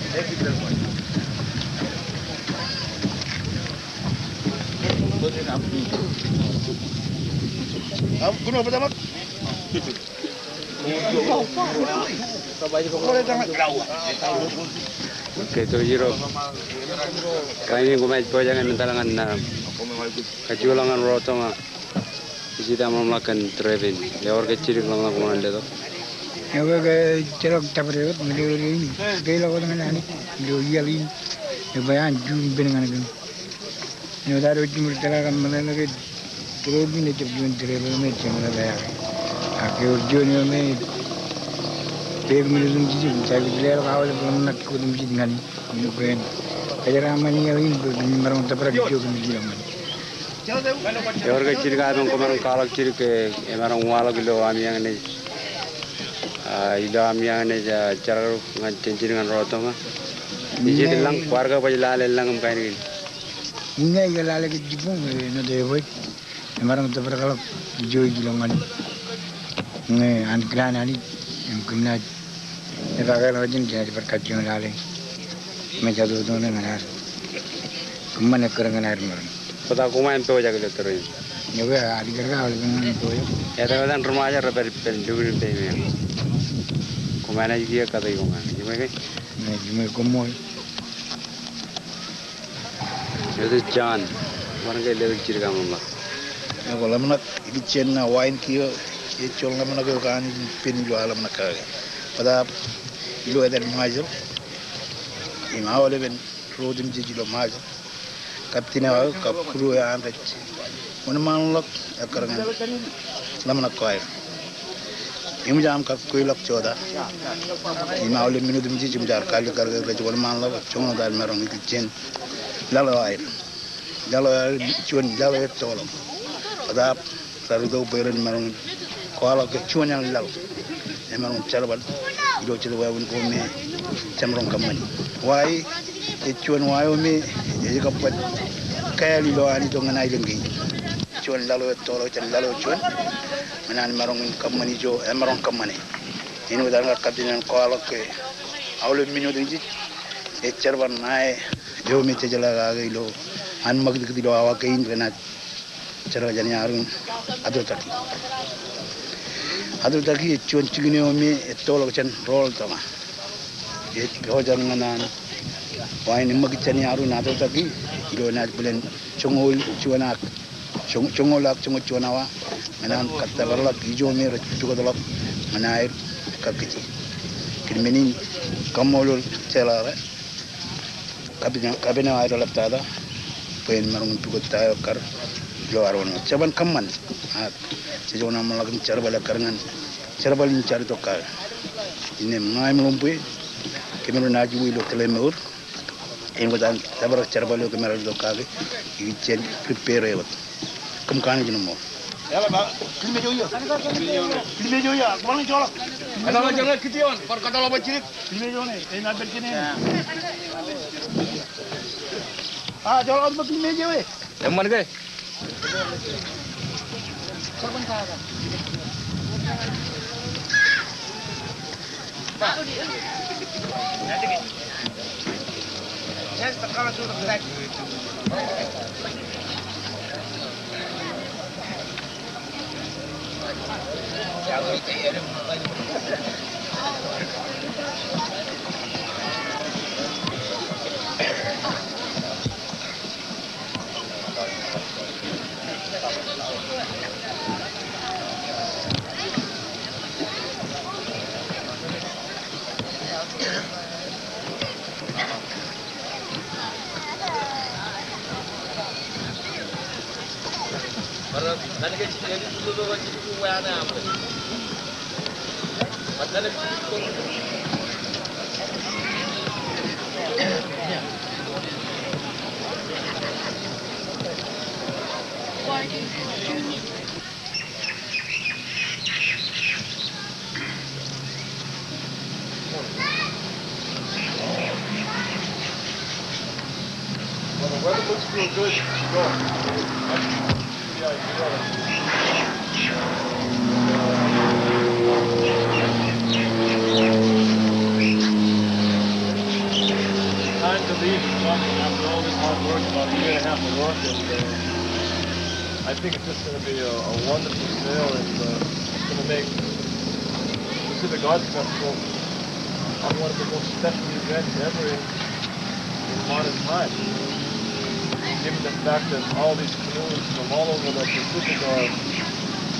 Thank you very much. Kuno apa tamak? Okay, so Jiro. Kaini gumait po jangan mentalangan na kajulangan rotoma. Isida mamlakan trevin. Lewar kecil lang kumanan dito. Ewa ke cerok tapre ini. Gila ko dengan ani. Lo yalin. Bayan jun benengan kan. Yo daro jumur talakan mana ke trevin ne jun trevin me chemala daya. Ake urjun yo me Peg minum cici, saya bilang kawal belum nak kudum cici ngani, minum kain. Kajar amani yang ini bermarung taprak jauh kemijil amani. Jauh kecil kan kemarin kalak kecil ke emarang wala kilo ami yang ini, ilo ami yang ini cara ngan cincin ngan rotong ah. Cici lang warga pajilal lang kain ini. Ini yang lale ke jipung, nanti boy, emarang taprak kalak jauh kilo ngani. Ini anklan ani, yang kena Raga lojin jadi berkajian lale, macam tu tu nengar, kumana kerana air malam. Pada kumain pe wajah kita terus. Ya, adi kerja awal kan tu ya. Ya, tapi kan rumah aja repair dulu pe ni. Kumana juga kata ikungan, gimana ke? Gimana kumoi. Itu John, mana ke level ciri kamu lah. Ya, kalau mana ini cina wine kio, ini cuma mana kau kan pin jual mana kau. Pada ilo ada major, ini awal even rodim jadi major. Kapten awal kapkuru yang ada, mana manlok akarangan, lama nak kau. Ini jam kapkuru lok coda. Ini awal minum jadi jam kali kerja mana manlok, cuma ada merong itu jen, lalu air cuan lalu air tolong. Pada selalu tu beren merong, kalau ke cuan yang lalu. Emang cerbal, ilo cerbal pun kami cemrong kamani. Why? Cuan why kami jadi kapat kaya ilo ani tu nganai lagi. Cuan lalu tolo lalu cuan, mana emang kamani jo emang kamani. Ini udah nggak kapten kalau ke awal minum tu cerbal naik, jo mi cejala lagi ilo, an mag dikit ilo awak ke ini kena cerbal jadi arun adul taki. Adul taki cuan cingini omi tolong cen roll tama. Kau jangan nan, wah ini magi ceni arun adul taki, ilo nak bulan cungol cuanak, cungolak cungol cuanawa, mana kata berlak hijau merah juga berlak, mana air kakiti. Kini kamolul celara, kabina air lap tada, poin marung juga tayo kar, ilo arun. Caban kaman. Sejauh nama lagi cara balik karangan, cara balik cari tokar. Ini mengai melumpuy, kemudian naju ilo telemur, ini kita sabar cara balik kemudian tokar, ini cen prepare lewat. Kemana jenuh mau? Ya lah, filmnya jauh ya. Filmnya jauh ya, kemana jauh? Ada lah jangan kitian, perkata lah bercilik. Filmnya jauh ni, ini nak berkini. Jauh apa filmnya jauh? Yang mana ke? Sebentar. Saya sekarang sudah gerak. ನನಗೆ ಚಿಕ್ಕದು ಚಿಕ್ಕ ವ್ಯಾನ ಮತ್ತೆ Well, the weather looks real good. Go. Yeah, you got it. to leave this country after all this hard work, about a year and a half of work, and I think it's just going to be a wonderful sail, and it's going to make Pacific Arts Festival one of the most special events ever in modern times. Given the fact that all these canoes from all over the Pacific are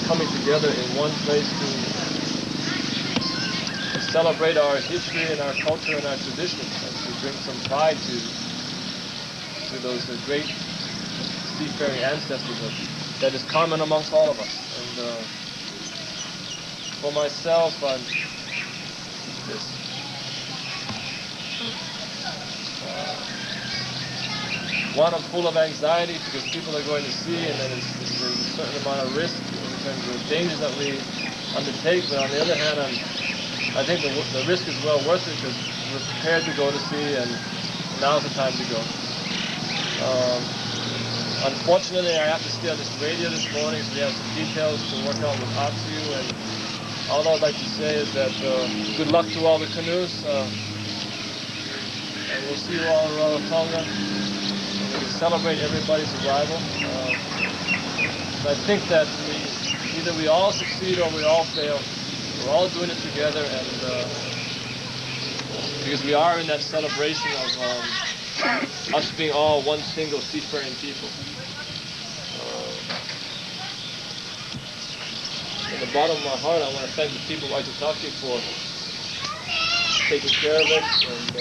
coming together in one place to celebrate our history and our culture and our traditions, and to bring some pride to those great seafaring ancestors that is common amongst all of us. And for myself, I'm one, I'm full of anxiety because people are going to sea, and then there's a certain amount of risk in terms of dangers that we undertake. But on the other hand, I think the risk is well worth it because we're prepared to go to sea, and now's the time to go. Unfortunately, I have to stay on this radio this morning, so we have some details to work out with Atsu, and all I'd like to say is that good luck to all the canoes, and we'll see you all in Rarotonga. We'll celebrate everybody's arrival. I think that either we all succeed or we all fail. We're all doing it together, and because we are in that celebration of us being all one single seafaring people. In the bottom of my heart, I want to thank the people of Aitutaki for taking care of us, and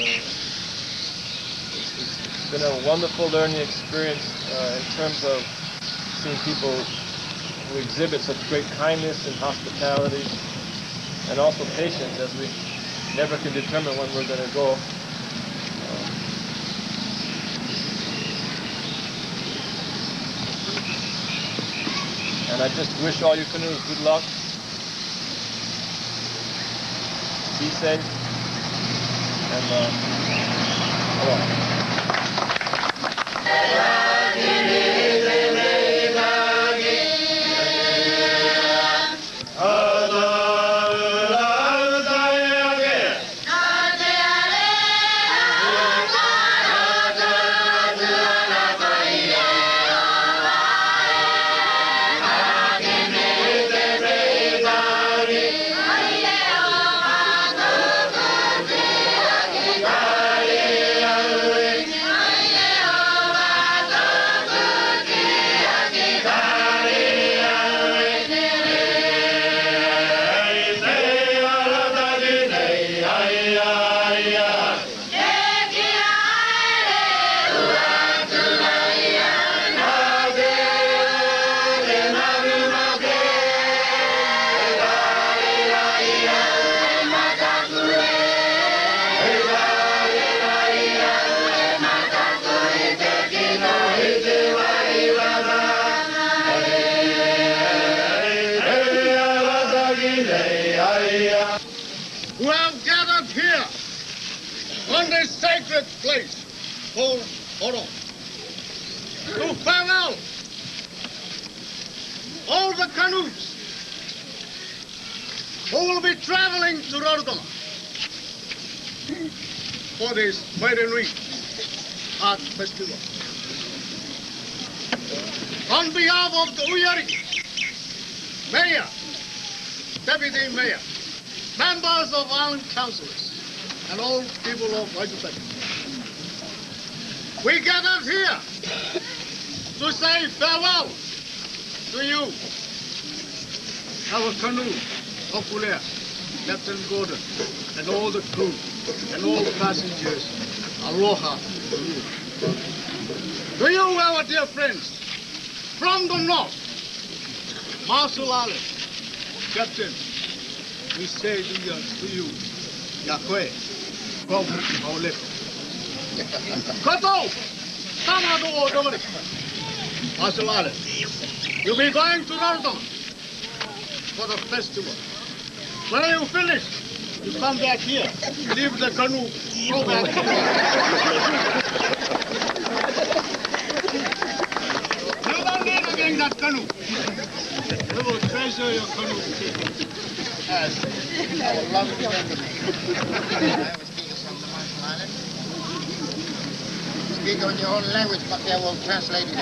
it's been a wonderful learning experience in terms of seeing people who exhibit such great kindness and hospitality, and also patience, as we never can determine when we're going to go. And I just wish all you canoes good luck. Be safe. And who have gathered here on this sacred place called Oro to farewell all the canoes who will be traveling to Rarotonga for this Wairanui Art Festival. On behalf of the Uyari Mayor, Deputy Mayor, members of Island Councils, and all people of Aitutaki, we gathered here to say farewell to you, our canoe, Okulea, Captain Gordon, and all the crew, and all the passengers. Aloha to you. To you, our dear friends, from the north, Marshall Island, Captain, we say to you, Yahweh, Kovu Maulep. Koto, Tamado Dominic, Marshall Island. You'll be going to Rarotonga for the festival. When you finish, you come back here, leave the canoe, go back here. You don't need to bring that canoe. We will treasure your canoe. As our lovely friend, I was speaking from the Marshall Islands. speak on your own language, but they will translate it.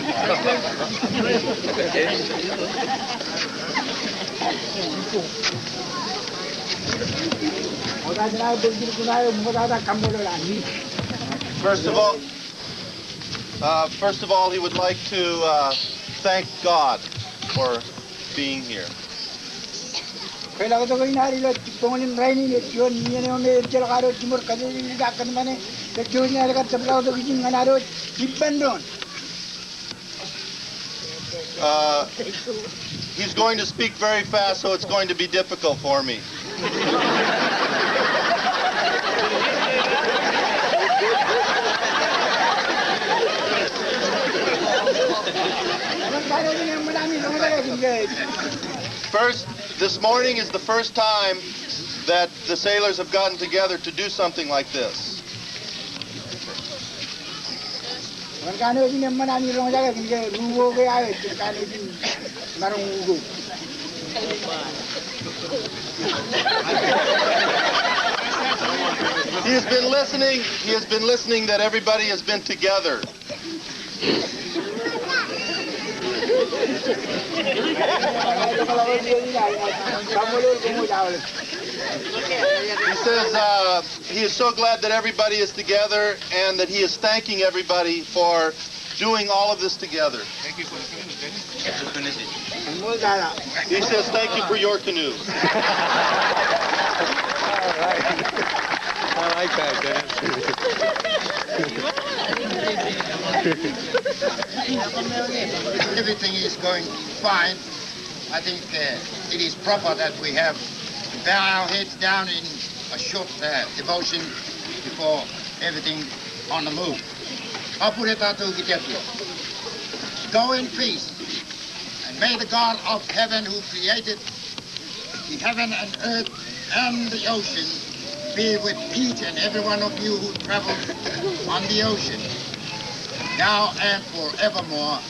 First of all, he would like to thank God for being here. He's going to speak very fast, so it's going to be difficult for me. First, this morning is the first time that the sailors have gotten together to do something like this. He has been listening that everybody has been together. He says he is so glad that everybody is together and that he is thanking everybody for doing all of this together. He says thank you for your canoe. I like that, Dennis. Everything is going fine. I think it is proper that we have bow our heads down in a short devotion before everything on the move. Go in peace, and may the God of heaven who created the heaven and earth and the ocean be with each and every one of you who travel on the ocean, now and forevermore.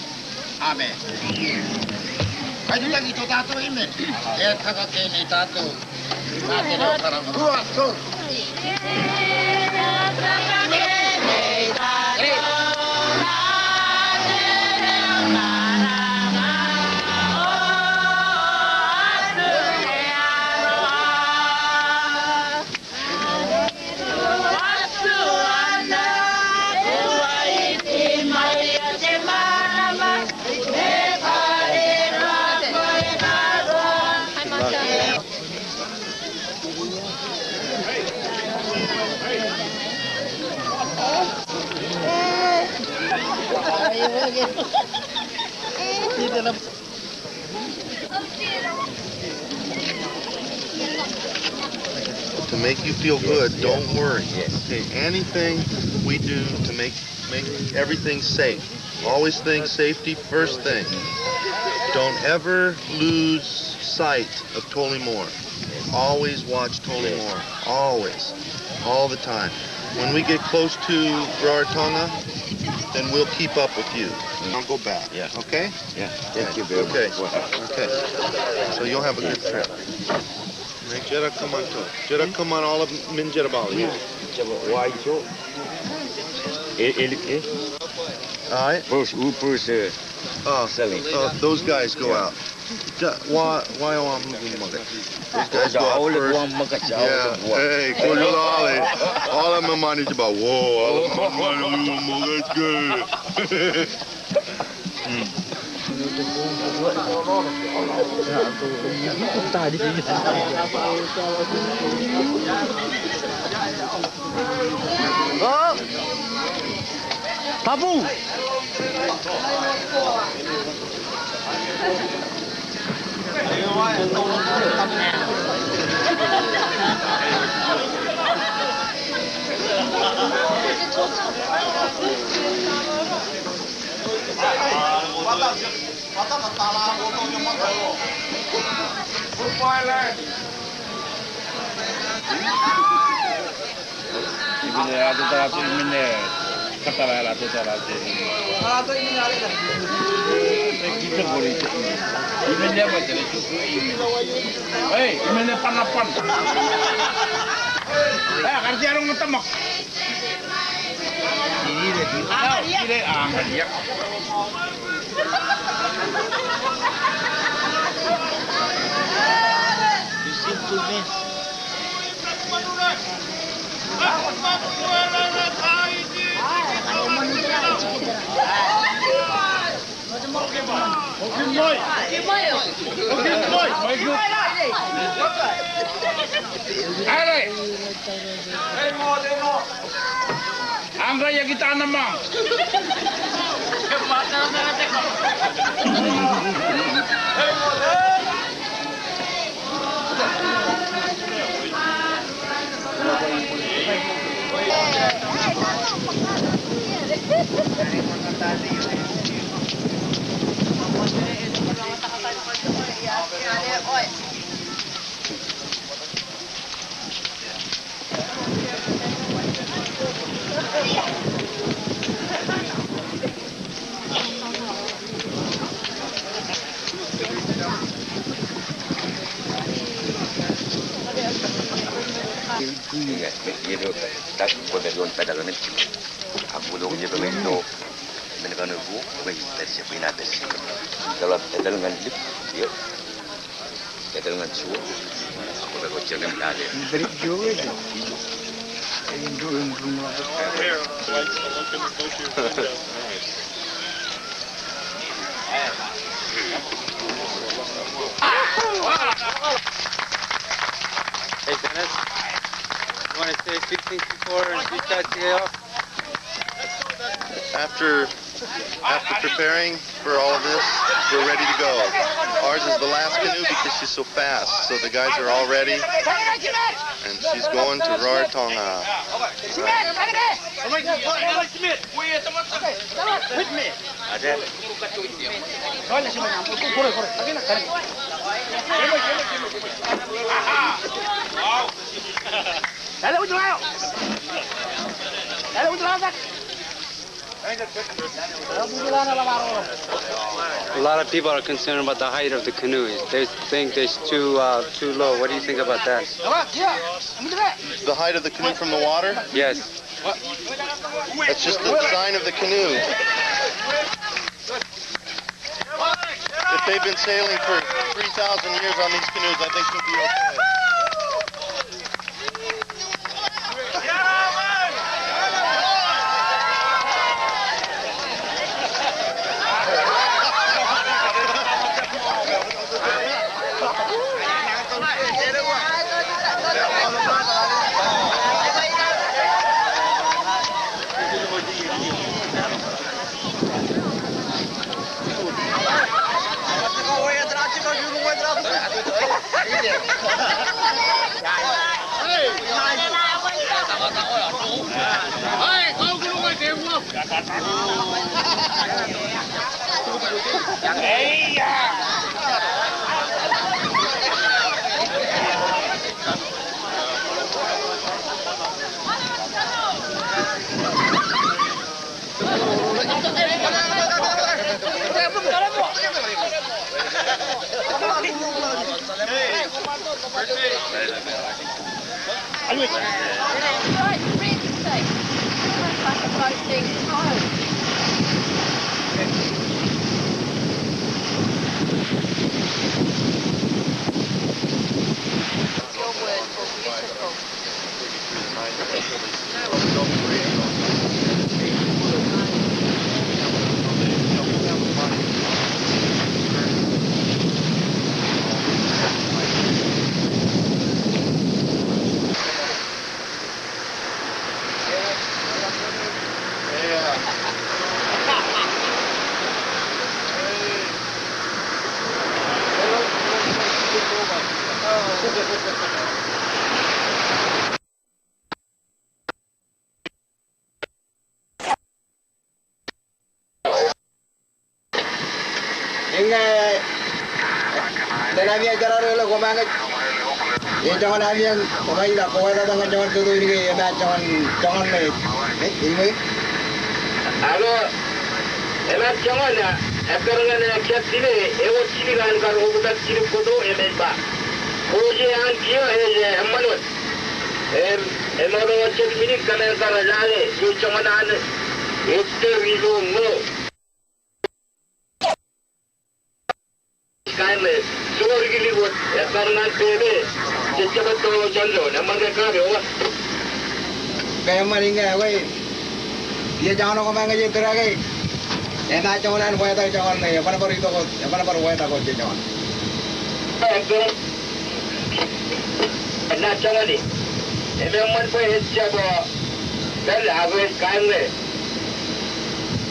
Amen. To make you feel good, don't worry. Okay, anything we do to make everything safe. Always think safety first thing. Don't ever lose sight of Tullamore. Always watch Tullamore. Always. All the time. When we get close to Rarotonga, then we'll keep up with you. I'll go back. Yeah. Okay? Yeah. Thank you very much. Okay. Okay. So you'll have a good trip. Jera Kamanto. Jera Kaman all of Minjerabali. Why so? Alright. Those guys go out. Why those guys go out first. Yeah. Hey, Kululali. All of my money is about, whoa, all of my money, that's good. Papu! Ini Angga ya kita namang. Itu tak boleh don pedal men. Aku dong je pemain do. Menekan aku, wei, dari siapa yang ada sih? Kalau pedal dengan lip, dia pedal dengan suo. Aku dah kocok dengan ada. Dari juga je. Ini dulu rumah. Hey Dennis, you want to say a few things before we start to get off? After preparing for all of this, we're ready to go. Ours is the last canoe because she's so fast. So the guys are all ready, and she's going to Rarotonga. A lot of people are concerned about the height of the canoes. They think it's too low. What do you think about that? The height of the canoe from the water? Yes. That's just the design of the canoe. If they've been sailing for 3,000 years on these canoes, I think we'll be okay. Tenabia jararo lo komangat. Ye jangan avian, komai la komai la dengan jangan tu ini ke, ya jangan ni. Ini. Alo, emak jangan ya. Eperangan yang kiat sini, ewat sini kan kalau kita kirim foto emba. Oje yang kia emanut. Emak orang cek sini kalau jale, you jangan ane. Este ridonno. Kaime, sorgi libut, karena bebe, secepat tu jalo, nama mereka bewa. Kaya malinga, wei. Dia jangan nak main kerja teragai. Enak jangan buat tak jangan ni. Apa nak itu kau, apa nak buat tak kau jangan. Enak jangan ni. Memang boleh siapa. Kalau aku kaime,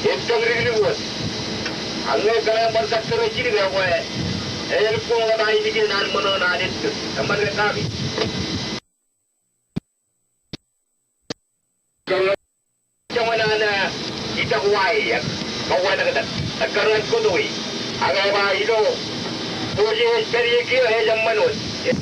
itu libut. Angin kalau berkat terus jadi apa? Elpun orang ini dia nak mana nak itu, nama mereka ni. Jangan mana kita kuai ya, kuai nak kata, kerana kudui, agar apa itu, tujuh hari kira zaman itu.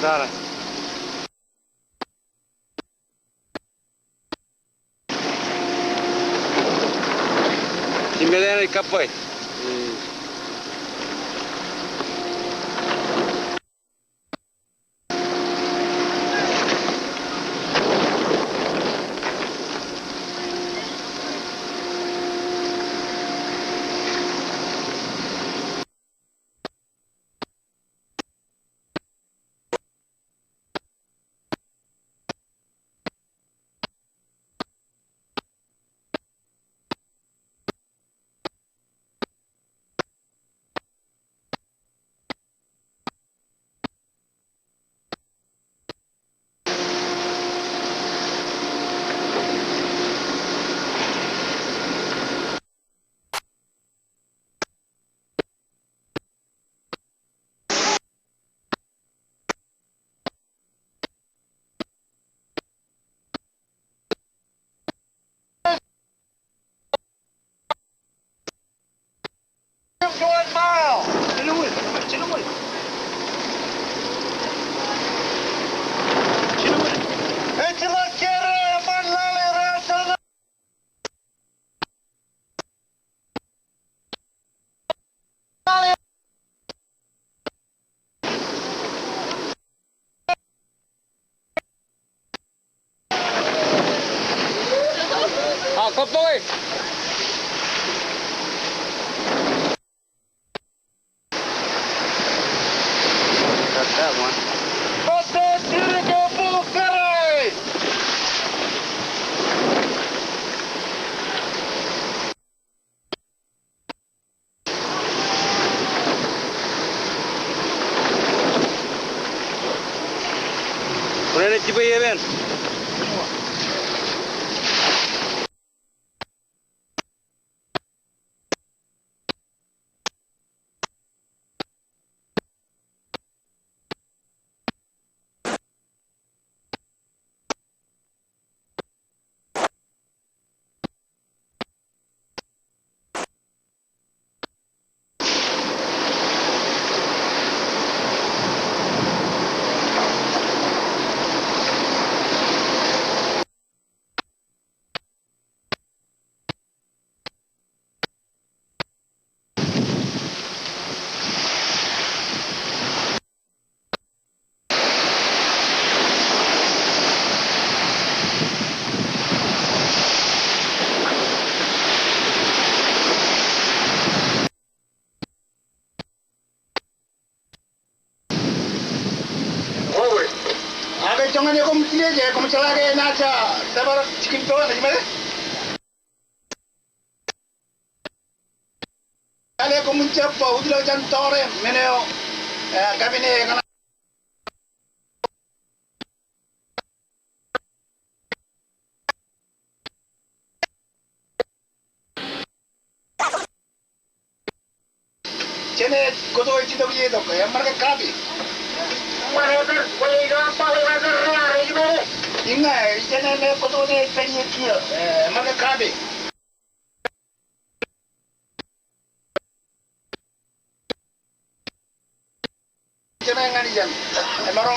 Dale. Si me dan el capo ahí. boy. Got that one. Udah coba ya Ben. Jangan ya kamu pilih aja, kamu celaka naca, dapat chicken tuan gimana? Kalau kamu cepat, udah jangan tore, meneo, kami ni kan. Cene kodo itu tu dia tu, yang mereka kabi. Ingat, jangan nak kotor ni penyet dia. Mana kabe? Jangan ngani jam. Emang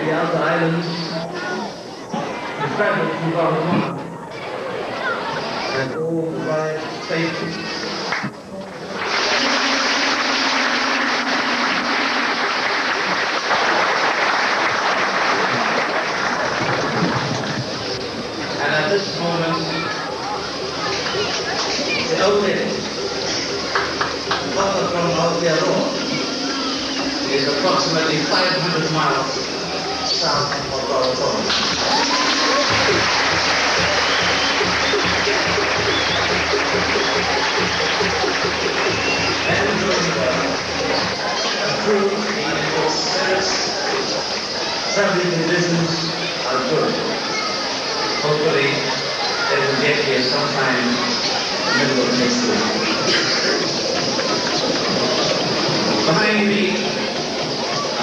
the outer islands, to travel through Rarotonga, and all arrived safely. And at this moment, in Ote, far from Aotearoa, is approximately 500 miles south of Rarotonga. And through the spirits, traveling conditions are good. Hopefully, they will get here sometime in the middle of next week. Behind me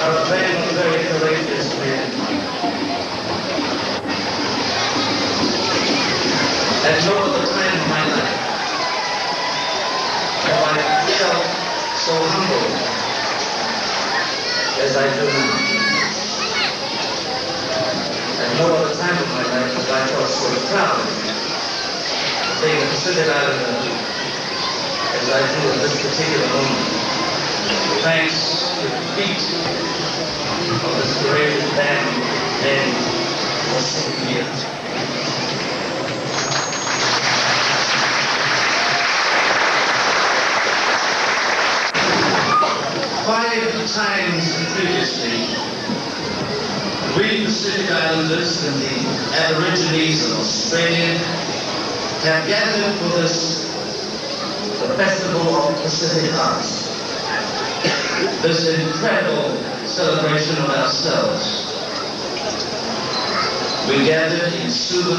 are a band of very courageous men. At no other time in my life have I felt so humble as I do now. At no other time in my life have I felt so proud of being a Pacific Islander as I do at this particular moment. Thanks to the feet of this courageous band and for singing here. 5 times previously, we Pacific Islanders and the Aborigines of Australia have gathered for the Festival of Pacific Arts. This incredible celebration of ourselves. We gathered in Suva,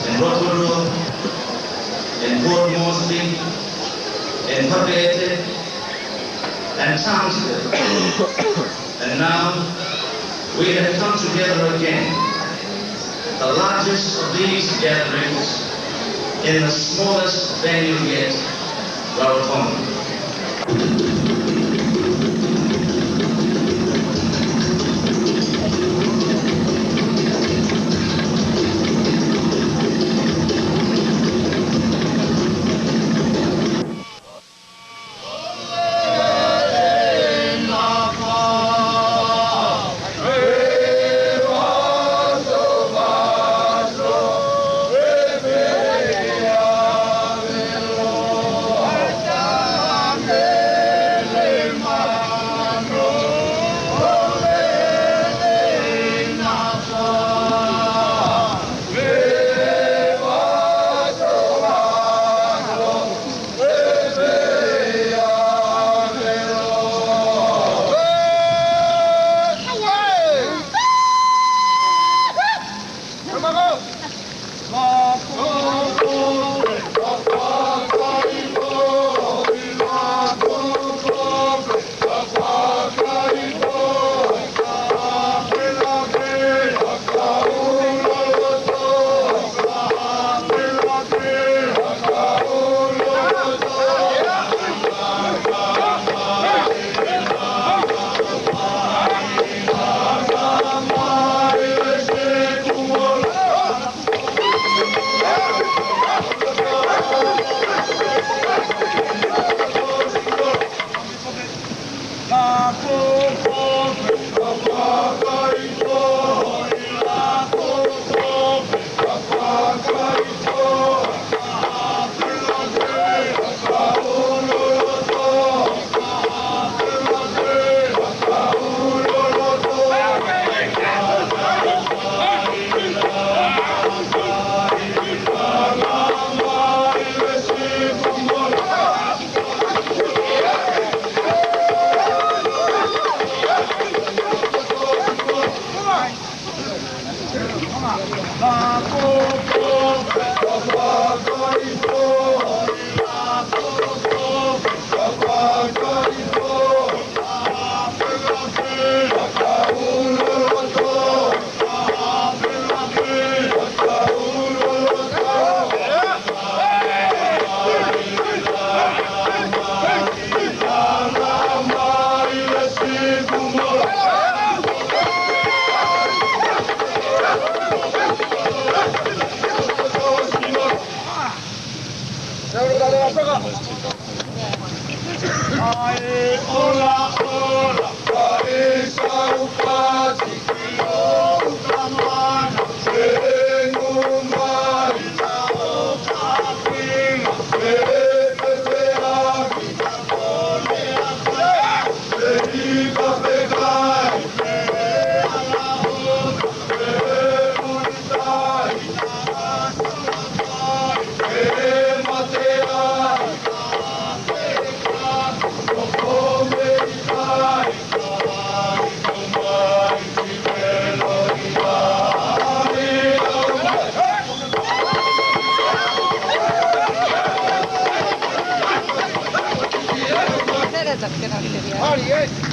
in Rotorua, in Port Moresby, in Papeete, and Townsville. And now we have come together again, the largest of these gatherings in the smallest venue yet, Rarotonga.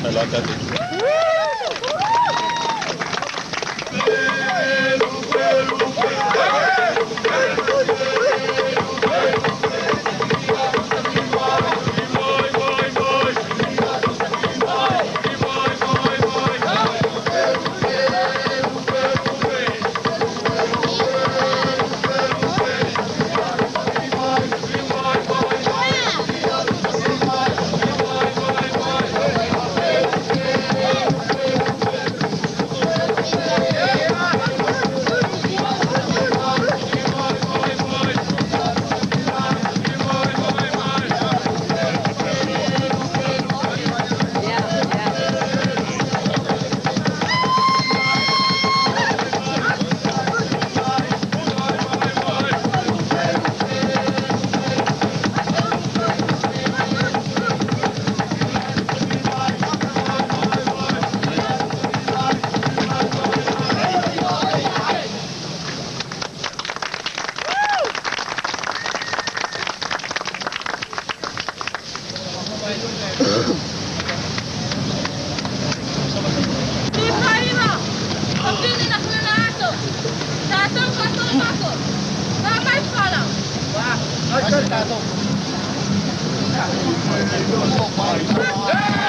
I like that. Hey!